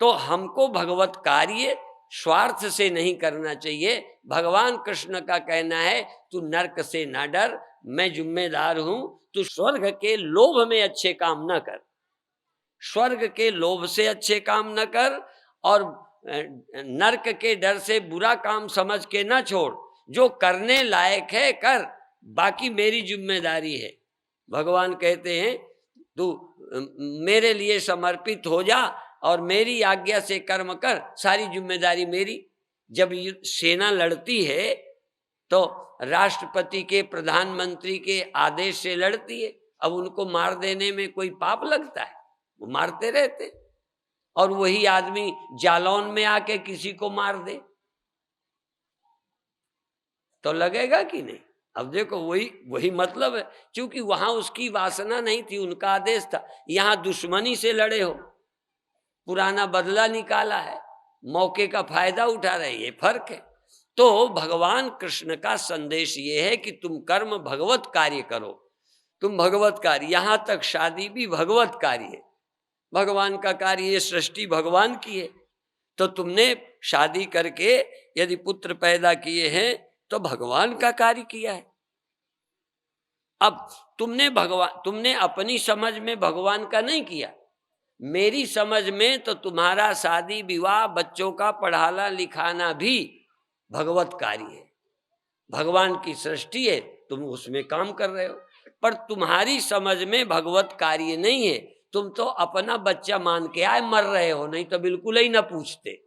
तो हमको भगवत कार्य स्वार्थ से नहीं करना चाहिए। भगवान कृष्ण का कहना है, तू नरक से ना डर, मैं जिम्मेदार हूं, तू स्वर्ग के लोभ में अच्छे काम न कर, स्वर्ग के लोभ से अच्छे काम न कर, और नरक के डर से बुरा काम समझ के न छोड़। जो करने लायक है कर, बाकी मेरी जिम्मेदारी है। भगवान कहते हैं तू मेरे लिए समर्पित हो जा और मेरी आज्ञा से कर्म कर, सारी जिम्मेदारी मेरी। जब सेना लड़ती है तो राष्ट्रपति के, प्रधानमंत्री के आदेश से लड़ती है। अब उनको मार देने में कोई पाप लगता है? वो मारते रहते। और वही आदमी जालौन में आके किसी को मार दे तो लगेगा कि नहीं? अब देखो वही वही मतलब है, क्योंकि वहां उसकी वासना नहीं थी, उनका आदेश था। यहां दुश्मनी से लड़े हो, पुराना बदला निकाला है, मौके का फायदा उठा रहे, ये फर्क है। तो भगवान कृष्ण का संदेश ये है कि तुम कर्म भगवत कार्य करो, तुम भगवत कार्य। यहां तक शादी भी भगवत कार्य है, भगवान का कार्य, ये सृष्टि भगवान की है। तो तुमने शादी करके यदि पुत्र पैदा किए हैं तो भगवान का कार्य किया है। अब तुमने अपनी समझ में भगवान का नहीं किया, मेरी समझ में तो तुम्हारा शादी विवाह, बच्चों का पढ़ाना लिखाना भी भगवत कार्य है, भगवान की सृष्टि है, तुम उसमें काम कर रहे हो। पर तुम्हारी समझ में भगवत कार्य नहीं है, तुम तो अपना बच्चा मान के आए मर रहे हो, नहीं तो बिल्कुल ही ना पूछते।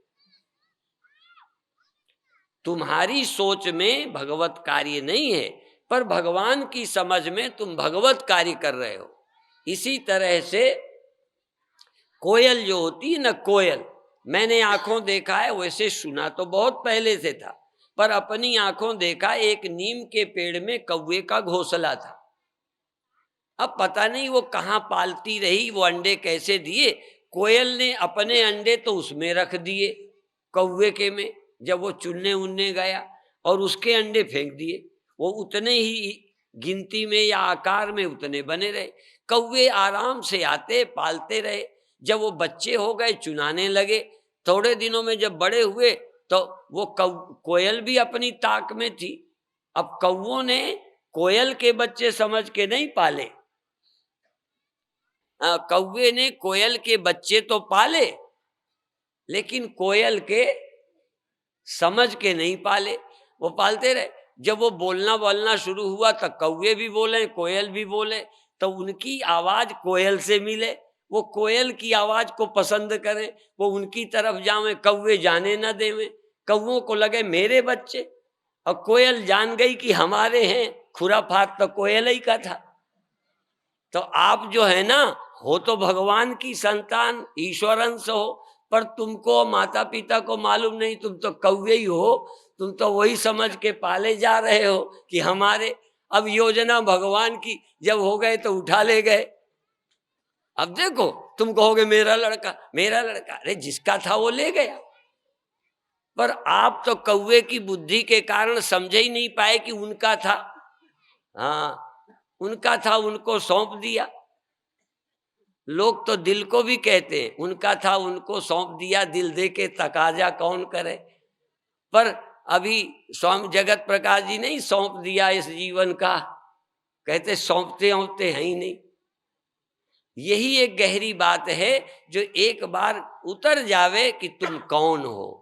तुम्हारी सोच में भगवत कार्य नहीं है, पर भगवान की समझ में तुम भगवत कार्य कर रहे हो। इसी तरह से कोयल जो होती है ना, कोयल, मैंने आंखों देखा है, वैसे सुना तो बहुत पहले से था, पर अपनी आंखों देखा, एक नीम के पेड़ में कौवे का घोंसला था। अब पता नहीं वो कहाँ पालती रही, वो अंडे कैसे दिए। कोयल ने अपने अंडे तो उसमें रख दिए, कौवे के में, जब वो चुनने उनने गया, और उसके अंडे फेंक दिए। वो उतने ही गिनती में या आकार में उतने बने रहे। कौवे आराम से आते, पालते रहे। जब वो बच्चे हो गए, चुनाने लगे। थोड़े दिनों में जब बड़े हुए तो वो कोयल भी अपनी ताक में थी। अब कौवों ने कोयल के बच्चे समझ के नहीं पाले, कौवे ने कोयल के बच्चे तो पाले, लेकिन कोयल के समझ के नहीं पाले। वो पालते रहे। जब वो बोलना बोलना शुरू हुआ तो कौवे भी बोले, कोयल भी बोले, तो उनकी आवाज कोयल से मिले, वो कोयल की आवाज को पसंद करें, वो उनकी तरफ जावे, कौवे जाने न देवे। कौवों को लगे मेरे बच्चे, और कोयल जान गई कि हमारे हैं। खुराफात तो कोयल ही का था। तो आप जो है ना, हो तो भगवान की संतान, ईश्वर अंश हो, पर तुमको माता पिता को मालूम नहीं, तुम तो कौवे ही हो। तुम तो वही समझ के पाले जा रहे हो कि हमारे। अब योजना भगवान की, जब हो गए तो उठा ले गए। अब देखो, तुम कहोगे मेरा लड़का मेरा लड़का, अरे जिसका था वो ले गया। पर आप तो कौवे की बुद्धि के कारण समझ ही नहीं पाए कि उनका था। हाँ, उनका था, उनको सौंप दिया। लोग तो दिल को भी कहते हैं उनका था, उनको सौंप दिया, दिल दे के तकाजा कौन करे। पर अभी स्वामी जगत प्रकाश जी नहीं सौंप दिया इस जीवन का, कहते सौंपते औंपते हैं ही नहीं। यही एक गहरी बात है, जो एक बार उतर जावे कि तुम कौन हो।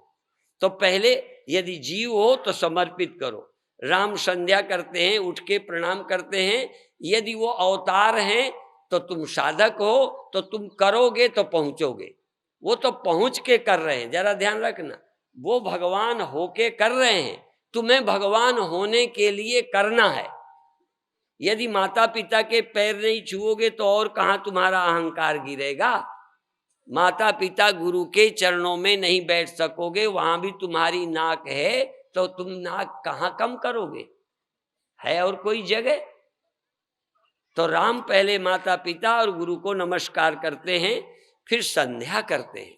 तो पहले यदि जीव हो तो समर्पित करो। राम संध्या करते हैं, उठ के प्रणाम करते हैं। यदि वो अवतार हैं तो तुम साधक हो, तो तुम करोगे तो पहुंचोगे। वो तो पहुंच के कर रहे हैं, जरा ध्यान रखना। वो भगवान होके कर रहे हैं, तुम्हें भगवान होने के लिए करना है। यदि माता पिता के पैर नहीं छुओगे तो और कहाँ तुम्हारा अहंकार गिरेगा। माता पिता गुरु के चरणों में नहीं बैठ सकोगे, वहां भी तुम्हारी नाक है, तो तुम नाक कहाँ कम करोगे, है और कोई जगह। तो राम पहले माता पिता और गुरु को नमस्कार करते हैं, फिर संध्या करते हैं,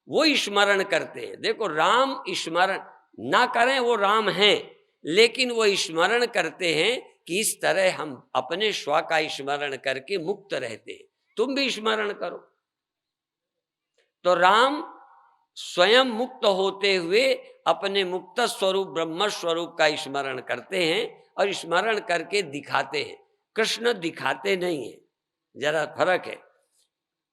वो स्मरण करते हैं। देखो, राम स्मरण ना करें, वो राम हैं, लेकिन वो स्मरण करते हैं कि इस तरह हम अपने स्व का स्मरण करके मुक्त रहते हैं। तुम भी स्मरण करो। तो राम स्वयं मुक्त होते हुए अपने मुक्त स्वरूप ब्रह्म स्वरूप का स्मरण करते हैं, और स्मरण करके दिखाते हैं। कृष्ण दिखाते नहीं है, जरा फर्क है।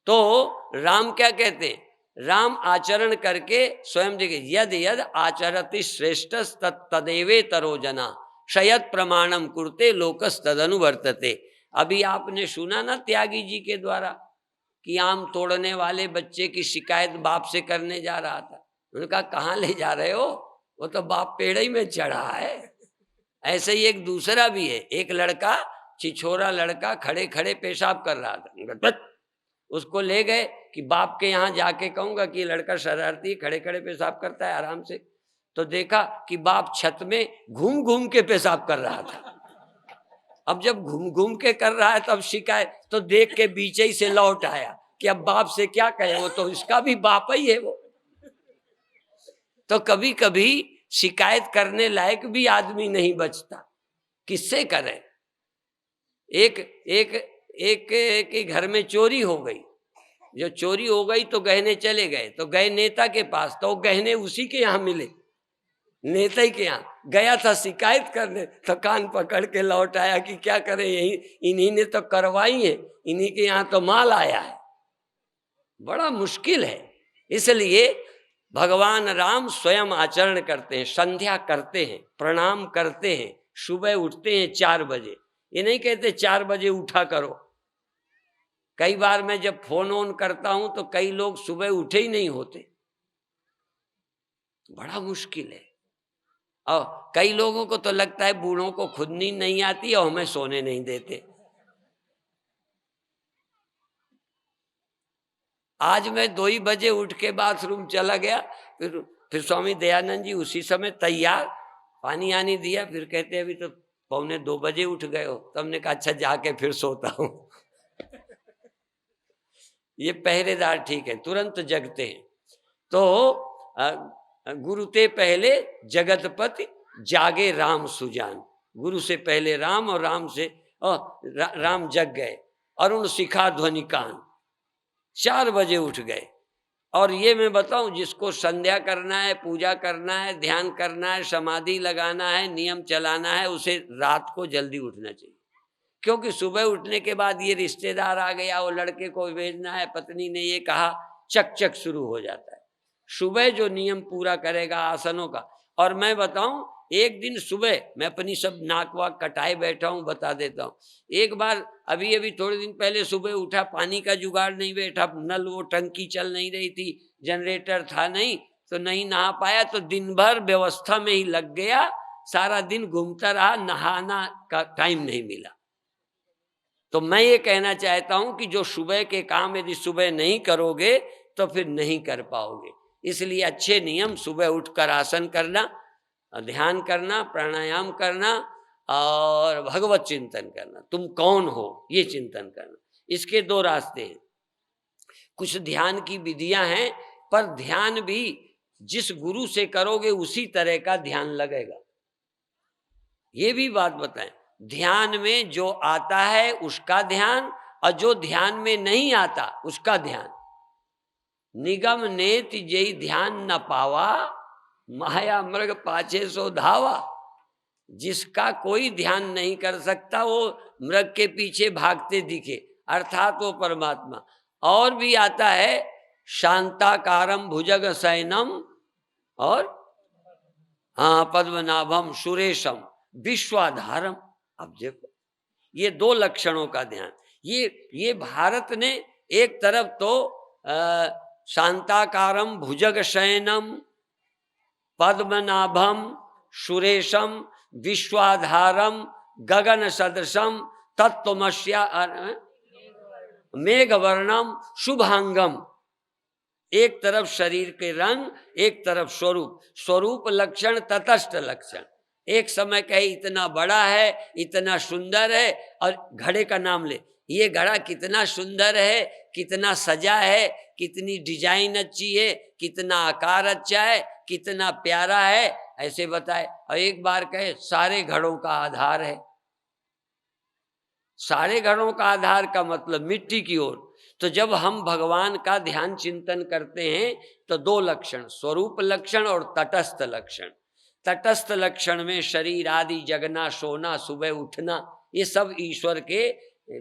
तो राम क्या कहते हैं, राम आचरण करके स्वयं देखिए, यद यद आचरति श्रेष्ठ तदेवे तरो जना शयत प्रमाणम कुरते लोकस तदनुवर्तते। अभी आपने सुना ना त्यागी जी के द्वारा कि आम तोड़ने वाले बच्चे की शिकायत बाप से करने जा रहा था। उन्होंने कहा कहाँ ले जा रहे हो, वो तो बाप पेड़ ही में चढ़ा है। ऐसे ही एक दूसरा भी है, एक लड़का, छिछोरा लड़का, खड़े खड़े पेशाब कर रहा था। उसको ले गए कि बाप के यहाँ जाके कहूंगा कि लड़का शरारती खड़े खड़े पेशाब करता है आराम से। तो देखा कि बाप छत में घूम घूम के पेशाब कर रहा था। अब जब घूम घूम के कर रहा है तब शिकायत, तो देख के बीचे ही से लौट आया कि अब बाप से क्या कहे, वो तो इसका भी बाप ही है वो। तो कभी कभी शिकायत करने लायक भी आदमी नहीं बचता, किससे करे। एक एक एक के घर में चोरी हो गई। जो चोरी हो गई तो गहने चले गए, तो गए नेता के पास, तो गहने उसी के यहाँ मिले, नेता ही के यहाँ गया था शिकायत करने, तो कान पकड़ के लौट आया कि क्या करें, यही इन्हीं ने तो करवाई है, इन्हीं के यहाँ तो माल आया है। बड़ा मुश्किल है। इसलिए भगवान राम स्वयं आचरण करते हैं, संध्या करते हैं, प्रणाम करते हैं, सुबह उठते हैं 4 बजे। ये नहीं कहते 4 बजे उठा करो। कई बार मैं जब फोन ऑन करता हूं तो कई लोग सुबह उठे ही नहीं होते, बड़ा मुश्किल है। और कई लोगों को तो लगता है बूढ़ों को खुद नींद नहीं आती और हमें सोने नहीं देते। आज मैं 2 ही बजे उठ के बाथरूम चला गया, फिर स्वामी दयानंद जी उसी समय तैयार, पानी आनी दिया, फिर कहते अभी तो 2:45 उठ गए हो। तो हमने कहा अच्छा जाके फिर सोता हूँ। ये पहरेदार ठीक है, तुरंत जगते हैं। तो गुरु ते पहले जगतपति जागे राम सुजान। गुरु से पहले राम और राम से राम जग गए। अरुण शिखा ध्वनि कान, 4 बजे उठ गए। और ये मैं बताऊं, जिसको संध्या करना है, पूजा करना है, ध्यान करना है, समाधि लगाना है, नियम चलाना है, उसे रात को जल्दी उठना चाहिए। क्योंकि सुबह उठने के बाद ये रिश्तेदार आ गया, वो लड़के को भेजना है, पत्नी ने ये कहा, चक चक शुरू हो जाता है। सुबह जो नियम पूरा करेगा आसनों का। और मैं बताऊं, एक दिन सुबह मैं अपनी सब नाक वाक कटाए बैठा हूं, बता देता हूं। एक बार अभी अभी थोड़े दिन पहले सुबह उठा, पानी का जुगाड़ नहीं बैठा, नल वो टंकी चल नहीं रही थी, जनरेटर था नहीं, तो नहीं नहा पाया। तो दिन भर व्यवस्था में ही लग गया, सारा दिन घूमता रहा, नहाना का टाइम नहीं मिला। तो मैं ये कहना चाहता हूं कि जो सुबह के काम यदि सुबह नहीं करोगे तो फिर नहीं कर पाओगे। इसलिए अच्छे नियम, सुबह उठकर आसन करना, ध्यान करना, प्राणायाम करना और भगवत चिंतन करना। तुम कौन हो ये चिंतन करना। इसके 2 रास्ते हैं। कुछ ध्यान की विधियां हैं, पर ध्यान भी जिस गुरु से करोगे उसी तरह का ध्यान लगेगा। ये भी बात बताएं, ध्यान में जो आता है उसका ध्यान, और जो ध्यान में नहीं आता उसका ध्यान। निगम नेति जय ध्यान न पावा, माया मृग पाछे सो धावा। जिसका कोई ध्यान नहीं कर सकता वो मृग के पीछे भागते दिखे, अर्थात वो परमात्मा। और भी आता है, शांताकारम भुजग शयनम और पद्मनाभम सुरेशम विश्वाधारम। अब देखो, ये 2 लक्षणों का ध्यान। ये भारत ने एक तरफ तो शांताकारम भुजग शयनम पद्मनाभम सुरेशम विश्वाधारम गगन सदृशम तत्वमस्या मेघवर्णम शुभांगम। एक तरफ शरीर के रंग, एक तरफ स्वरूप। स्वरूप लक्षण, तटस्थ लक्षण। एक समय कहे इतना बड़ा है, इतना सुंदर है, और घड़े का नाम ले, ये घड़ा कितना सुंदर है, कितना सजा है, कितनी डिजाइन अच्छी है, कितना आकार अच्छा है, कितना प्यारा है, ऐसे बताए। और एक बार कहे सारे घड़ों का आधार है। सारे घड़ों का आधार का मतलब मिट्टी की ओर। तो जब हम भगवान का ध्यान चिंतन करते हैं तो 2 लक्षण, स्वरूप लक्षण और तटस्थ लक्षण। तटस्थ लक्षण में शरीर आदि, जगना, सोना, सुबह उठना, ये सब ईश्वर के,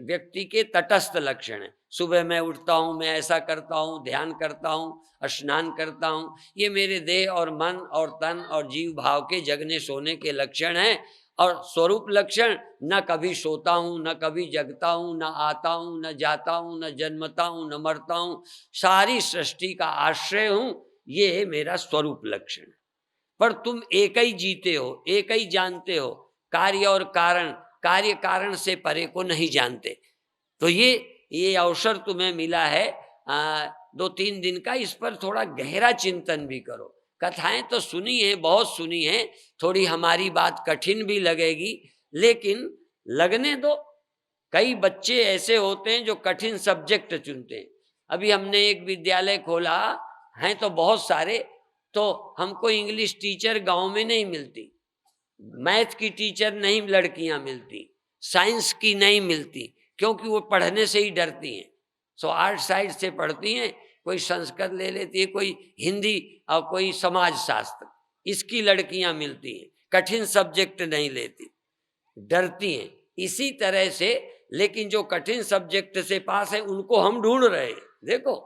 व्यक्ति के तटस्थ लक्षण है। सुबह मैं उठता हूँ, मैं ऐसा करता हूँ, ध्यान करता हूँ, स्नान करता हूँ, ये मेरे देह और मन और तन और जीव भाव के जगने सोने के लक्षण हैं। और स्वरूप लक्षण, न कभी सोता हूँ, न कभी जगता हूँ, न आता हूँ, न जाता हूँ, न जन्मता हूँ, न मरता हूँ, सारी सृष्टि का आश्रय हूँ, ये मेरा स्वरूप लक्षण। पर तुम एक ही जीते हो, एक ही जानते हो, कार्य और कारण, कार्य कारण से परे को नहीं जानते। तो ये अवसर तुम्हें मिला है 2-3 दिन का, इस पर थोड़ा गहरा चिंतन भी करो। कथाएं तो सुनी है, बहुत सुनी है, थोड़ी हमारी बात कठिन भी लगेगी, लेकिन लगने दो। कई बच्चे ऐसे होते हैं जो कठिन सब्जेक्ट चुनते हैं। अभी हमने एक विद्यालय खोला, हैं तो बहुत सारे, तो हमको इंग्लिश टीचर गांव में नहीं मिलती, मैथ की टीचर नहीं लड़कियां मिलती, साइंस की नहीं मिलती, क्योंकि वो पढ़ने से ही डरती हैं। सो आर्ट साइड से पढ़ती हैं, कोई संस्कृत ले लेती है, कोई हिंदी और कोई समाज शास्त्र, इसकी लड़कियां मिलती हैं। कठिन सब्जेक्ट नहीं लेती, डरती हैं। इसी तरह से, लेकिन जो कठिन सब्जेक्ट से पास है उनको हम ढूंढ रहे हैं। देखो,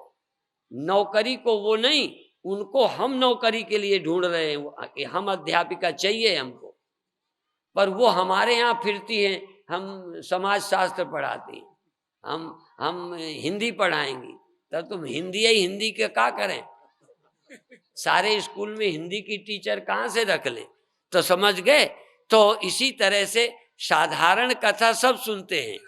नौकरी को वो नहीं, उनको हम नौकरी के लिए ढूंढ रहे हैं। हम अध्यापिका चाहिए हमको, पर वो हमारे यहाँ फिरती हैं। हम समाज शास्त्र पढ़ाते हैं, हम हिंदी पढ़ाएंगी, तब तुम हिंदी ही हिंदी के क्या करें? सारे स्कूल में हिंदी की टीचर कहाँ से रख लें? तो समझ गए। तो इसी तरह से साधारण कथा सब सुनते हैं,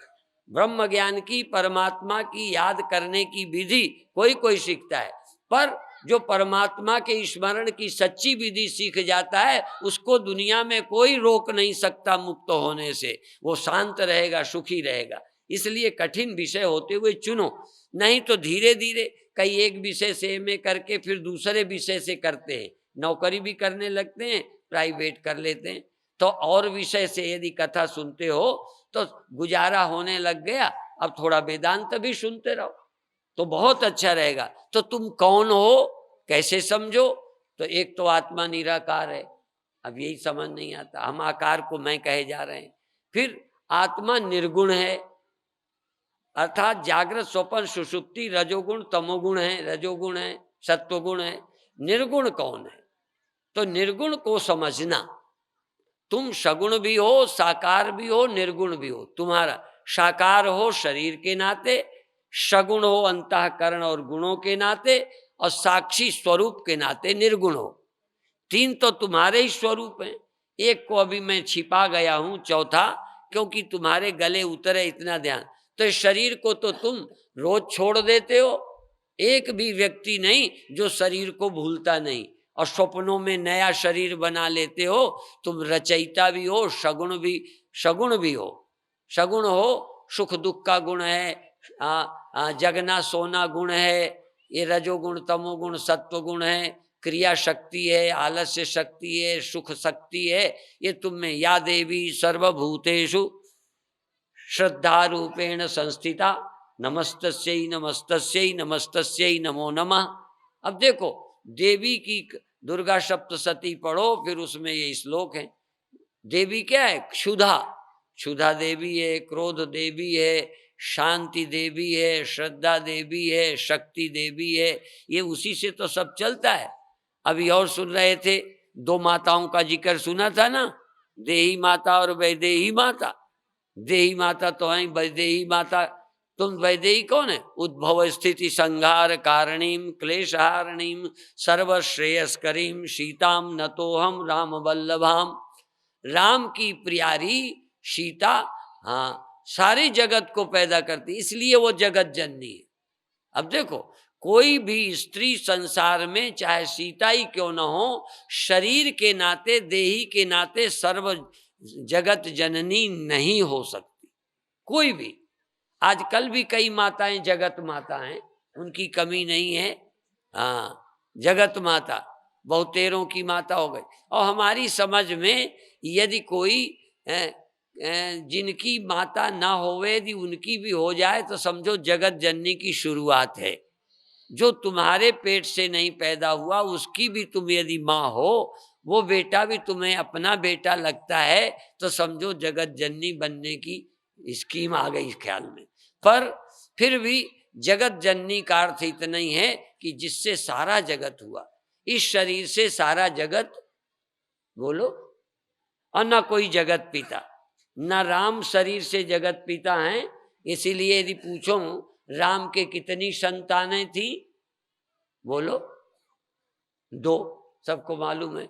ब्रह्म ज्ञान की, परमात्मा की याद करने की विधि कोई कोई सीखता है, पर जो परमात्मा के स्मरण की सच्ची विधि सीख जाता है उसको दुनिया में कोई रोक नहीं सकता मुक्त होने से। वो शांत रहेगा, सुखी रहेगा। इसलिए कठिन विषय होते हुए चुनो, नहीं तो धीरे धीरे कई एक विषय से में करके फिर दूसरे विषय से करते हैं, नौकरी भी करने लगते हैं, प्राइवेट कर लेते हैं। तो और विषय से यदि कथा सुनते हो तो गुजारा होने लग गया, अब थोड़ा वेदांत भी सुनते रहो तो बहुत अच्छा रहेगा। तो तुम कौन हो कैसे समझो? तो एक तो आत्मा निराकार है, अब यही समझ नहीं आता, हम आकार को मैं कहे जा रहे हैं। फिर आत्मा निर्गुण है, अर्थात जागृत स्वप्न सुषुप्ति रजोगुण तमोगुण है, रजोगुण है सत्वगुण है। निर्गुण कौन है? तो निर्गुण को समझना, तुम सगुण भी हो, साकार भी हो, निर्गुण भी हो। तुम्हारा साकार हो शरीर के नाते, सगुण हो अंतःकरण और गुणों के नाते, और साक्षी स्वरूप के नाते निर्गुण हो। तीन तो तुम्हारे ही स्वरूप हैं, एक को अभी मैं छिपा गया हूं, चौथा क्योंकि तुम्हारे गले उतरे इतना ध्यान। तो इस शरीर को तो तुम रोज छोड़ देते हो, एक भी व्यक्ति नहीं जो शरीर को भूलता नहीं, और स्वप्नों में नया शरीर बना लेते हो। तुम रचयिता भी हो, सगुण भी हो। सगुण हो, सुख दुख का गुण है, जगना सोना गुण है, ये रजोगुण तमोगुण सत्व गुण है, क्रिया शक्ति है, आलस्य शक्ति है, सुख शक्ति है। ये तुम में या देवी सर्वभूतेषु श्रद्धा रूपेण संस्थिता नमस्तस्यै नमस्तस्यै नमस्तस्यै नमो नमः। अब देखो देवी की दुर्गा सप्तशती पढ़ो, फिर उसमें ये श्लोक है। देवी क्या है? क्षुधा, क्षुधा देवी है, क्रोध देवी है, शांति देवी है, श्रद्धा देवी है, शक्ति देवी है। ये उसी से तो सब चलता है। अभी और सुन रहे थे, दो माताओं का जिक्र सुना था ना, देही माता और वैदेही माता। देही माता तो है, वैदेही माता तुम वैदेही कौन है? उद्भव स्थिति संहार कारणीम क्लेशहारणीम सर्वश्रेयस्करीम सीताम नतोहम राम वल्लभाम। राम की प्यारी सीता, हाँ, सारे जगत को पैदा करती, इसलिए वो जगत जननी है। अब देखो कोई भी स्त्री संसार में चाहे सीता ही क्यों न हो, शरीर के नाते देही के नाते सर्व जगत जननी नहीं हो सकती कोई भी। आजकल भी कई माताएं जगत माता हैं, उनकी कमी नहीं है। हाँ, जगत माता बहुतेरों की माता हो गई। और हमारी समझ में यदि कोई जिनकी माता ना होवे, यदि उनकी भी हो जाए तो समझो जगत जननी की शुरुआत है। जो तुम्हारे पेट से नहीं पैदा हुआ उसकी भी तुम यदि माँ हो, वो बेटा भी तुम्हें अपना बेटा लगता है, तो समझो जगत जननी बनने की स्कीम आ गई इस ख्याल में। पर फिर भी जगत जननी का अर्थ इतना ही है कि जिससे सारा जगत हुआ, इस शरीर से सारा जगत, बोलो, और न कोई जगत पिता, न राम शरीर से जगत पिता हैं। इसीलिए यदि पूछो राम के कितनी संतानें थी, बोलो, दो, सबको मालूम है।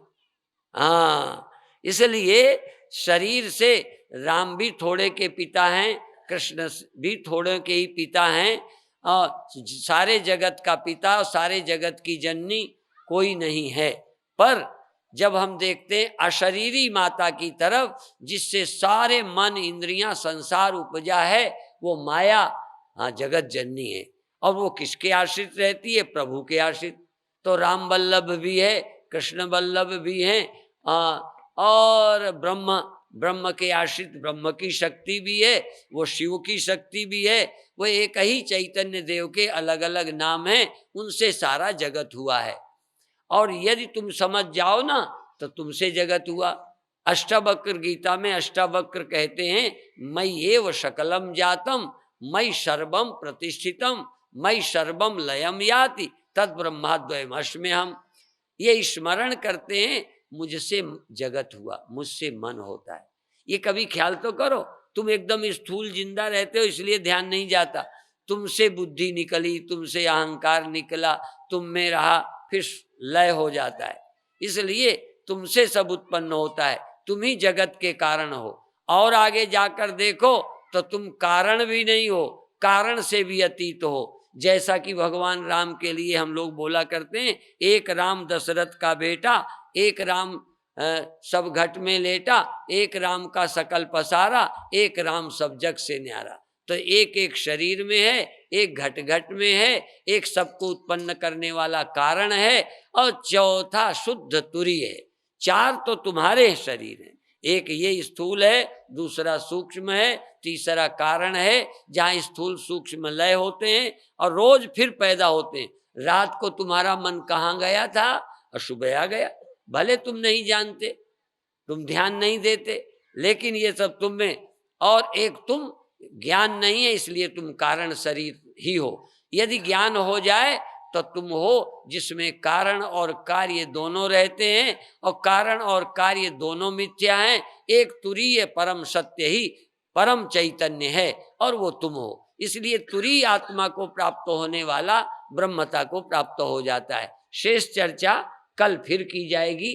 हाँ, इसलिए शरीर से राम भी थोड़े के पिता हैं, कृष्ण भी थोड़े के ही पिता हैं, और सारे जगत का पिता और सारे जगत की जननी कोई नहीं है। पर जब हम देखते हैं अशरीरी माता की तरफ, जिससे सारे मन इंद्रियां संसार उपजा है, वो माया, हाँ, जगत जननी है। और वो किसके आश्रित रहती है? प्रभु के आश्रित। तो राम वल्लभ भी है, कृष्ण वल्लभ भी हैं, और ब्रह्म के आश्रित ब्रह्म की शक्ति भी है, वो शिव की शक्ति भी है। वो एक ही चैतन्य देव के अलग अलग नाम हैं, उनसे सारा जगत हुआ है। और यदि तुम समझ जाओ ना तो तुमसे जगत हुआ। अष्टावक्र गीता में अष्टावक्र कहते हैं, मयि एव सकलम जातम मयि सर्वम प्रतिष्ठितम मयि सर्वम लयम याति तद ब्रह्माद्वयम अस्म्य हम। ये स्मरण करते हैं, मुझसे जगत हुआ, मुझसे मन होता है। ये कभी ख्याल तो करो, तुम एकदम स्थूल जिंदा रहते हो इसलिए ध्यान नहीं जाता। तुमसे बुद्धि निकली, तुमसे अहंकार निकला, तुम में रहा, फिर लय हो जाता है। इसलिए तुमसे सब उत्पन्न होता है, तुम ही जगत के कारण हो। और आगे जाकर देखो तो तुम कारण भी नहीं हो, कारण से भी अतीत हो। जैसा कि भगवान राम के लिए हम लोग बोला करते हैं, एक राम दशरथ का बेटा, एक राम सब घट में लेटा, एक राम का सकल पसारा, एक राम सब जग से न्यारा। तो एक एक शरीर में है, एक घट घट में है, एक सबको उत्पन्न करने वाला कारण है, और चौथा शुद्ध तुरीय है। चार तो तुम्हारे शरीर हैं, एक ये स्थूल है, दूसरा सूक्ष्म है, तीसरा कारण है जहाँ स्थूल सूक्ष्म लय होते हैं और रोज फिर पैदा होते हैं। रात को तुम्हारा मन कहाँ गया था और सुबह आ गया, भले तुम नहीं जानते, तुम ध्यान नहीं देते, लेकिन ये सब तुम में। और एक तुम ज्ञान नहीं है, इसलिए तुम कारण शरीर ही हो। यदि ज्ञान हो जाए तो तुम हो जिसमें कारण और कार्य दोनों रहते हैं, और कारण और कार्य दोनों मिथ्या हैं। एक तुरीय परम सत्य ही परम चैतन्य है, और वो तुम हो। इसलिए तुरीय आत्मा को प्राप्त होने वाला ब्रह्मता को प्राप्त हो जाता है। शेष चर्चा कल फिर की जाएगी।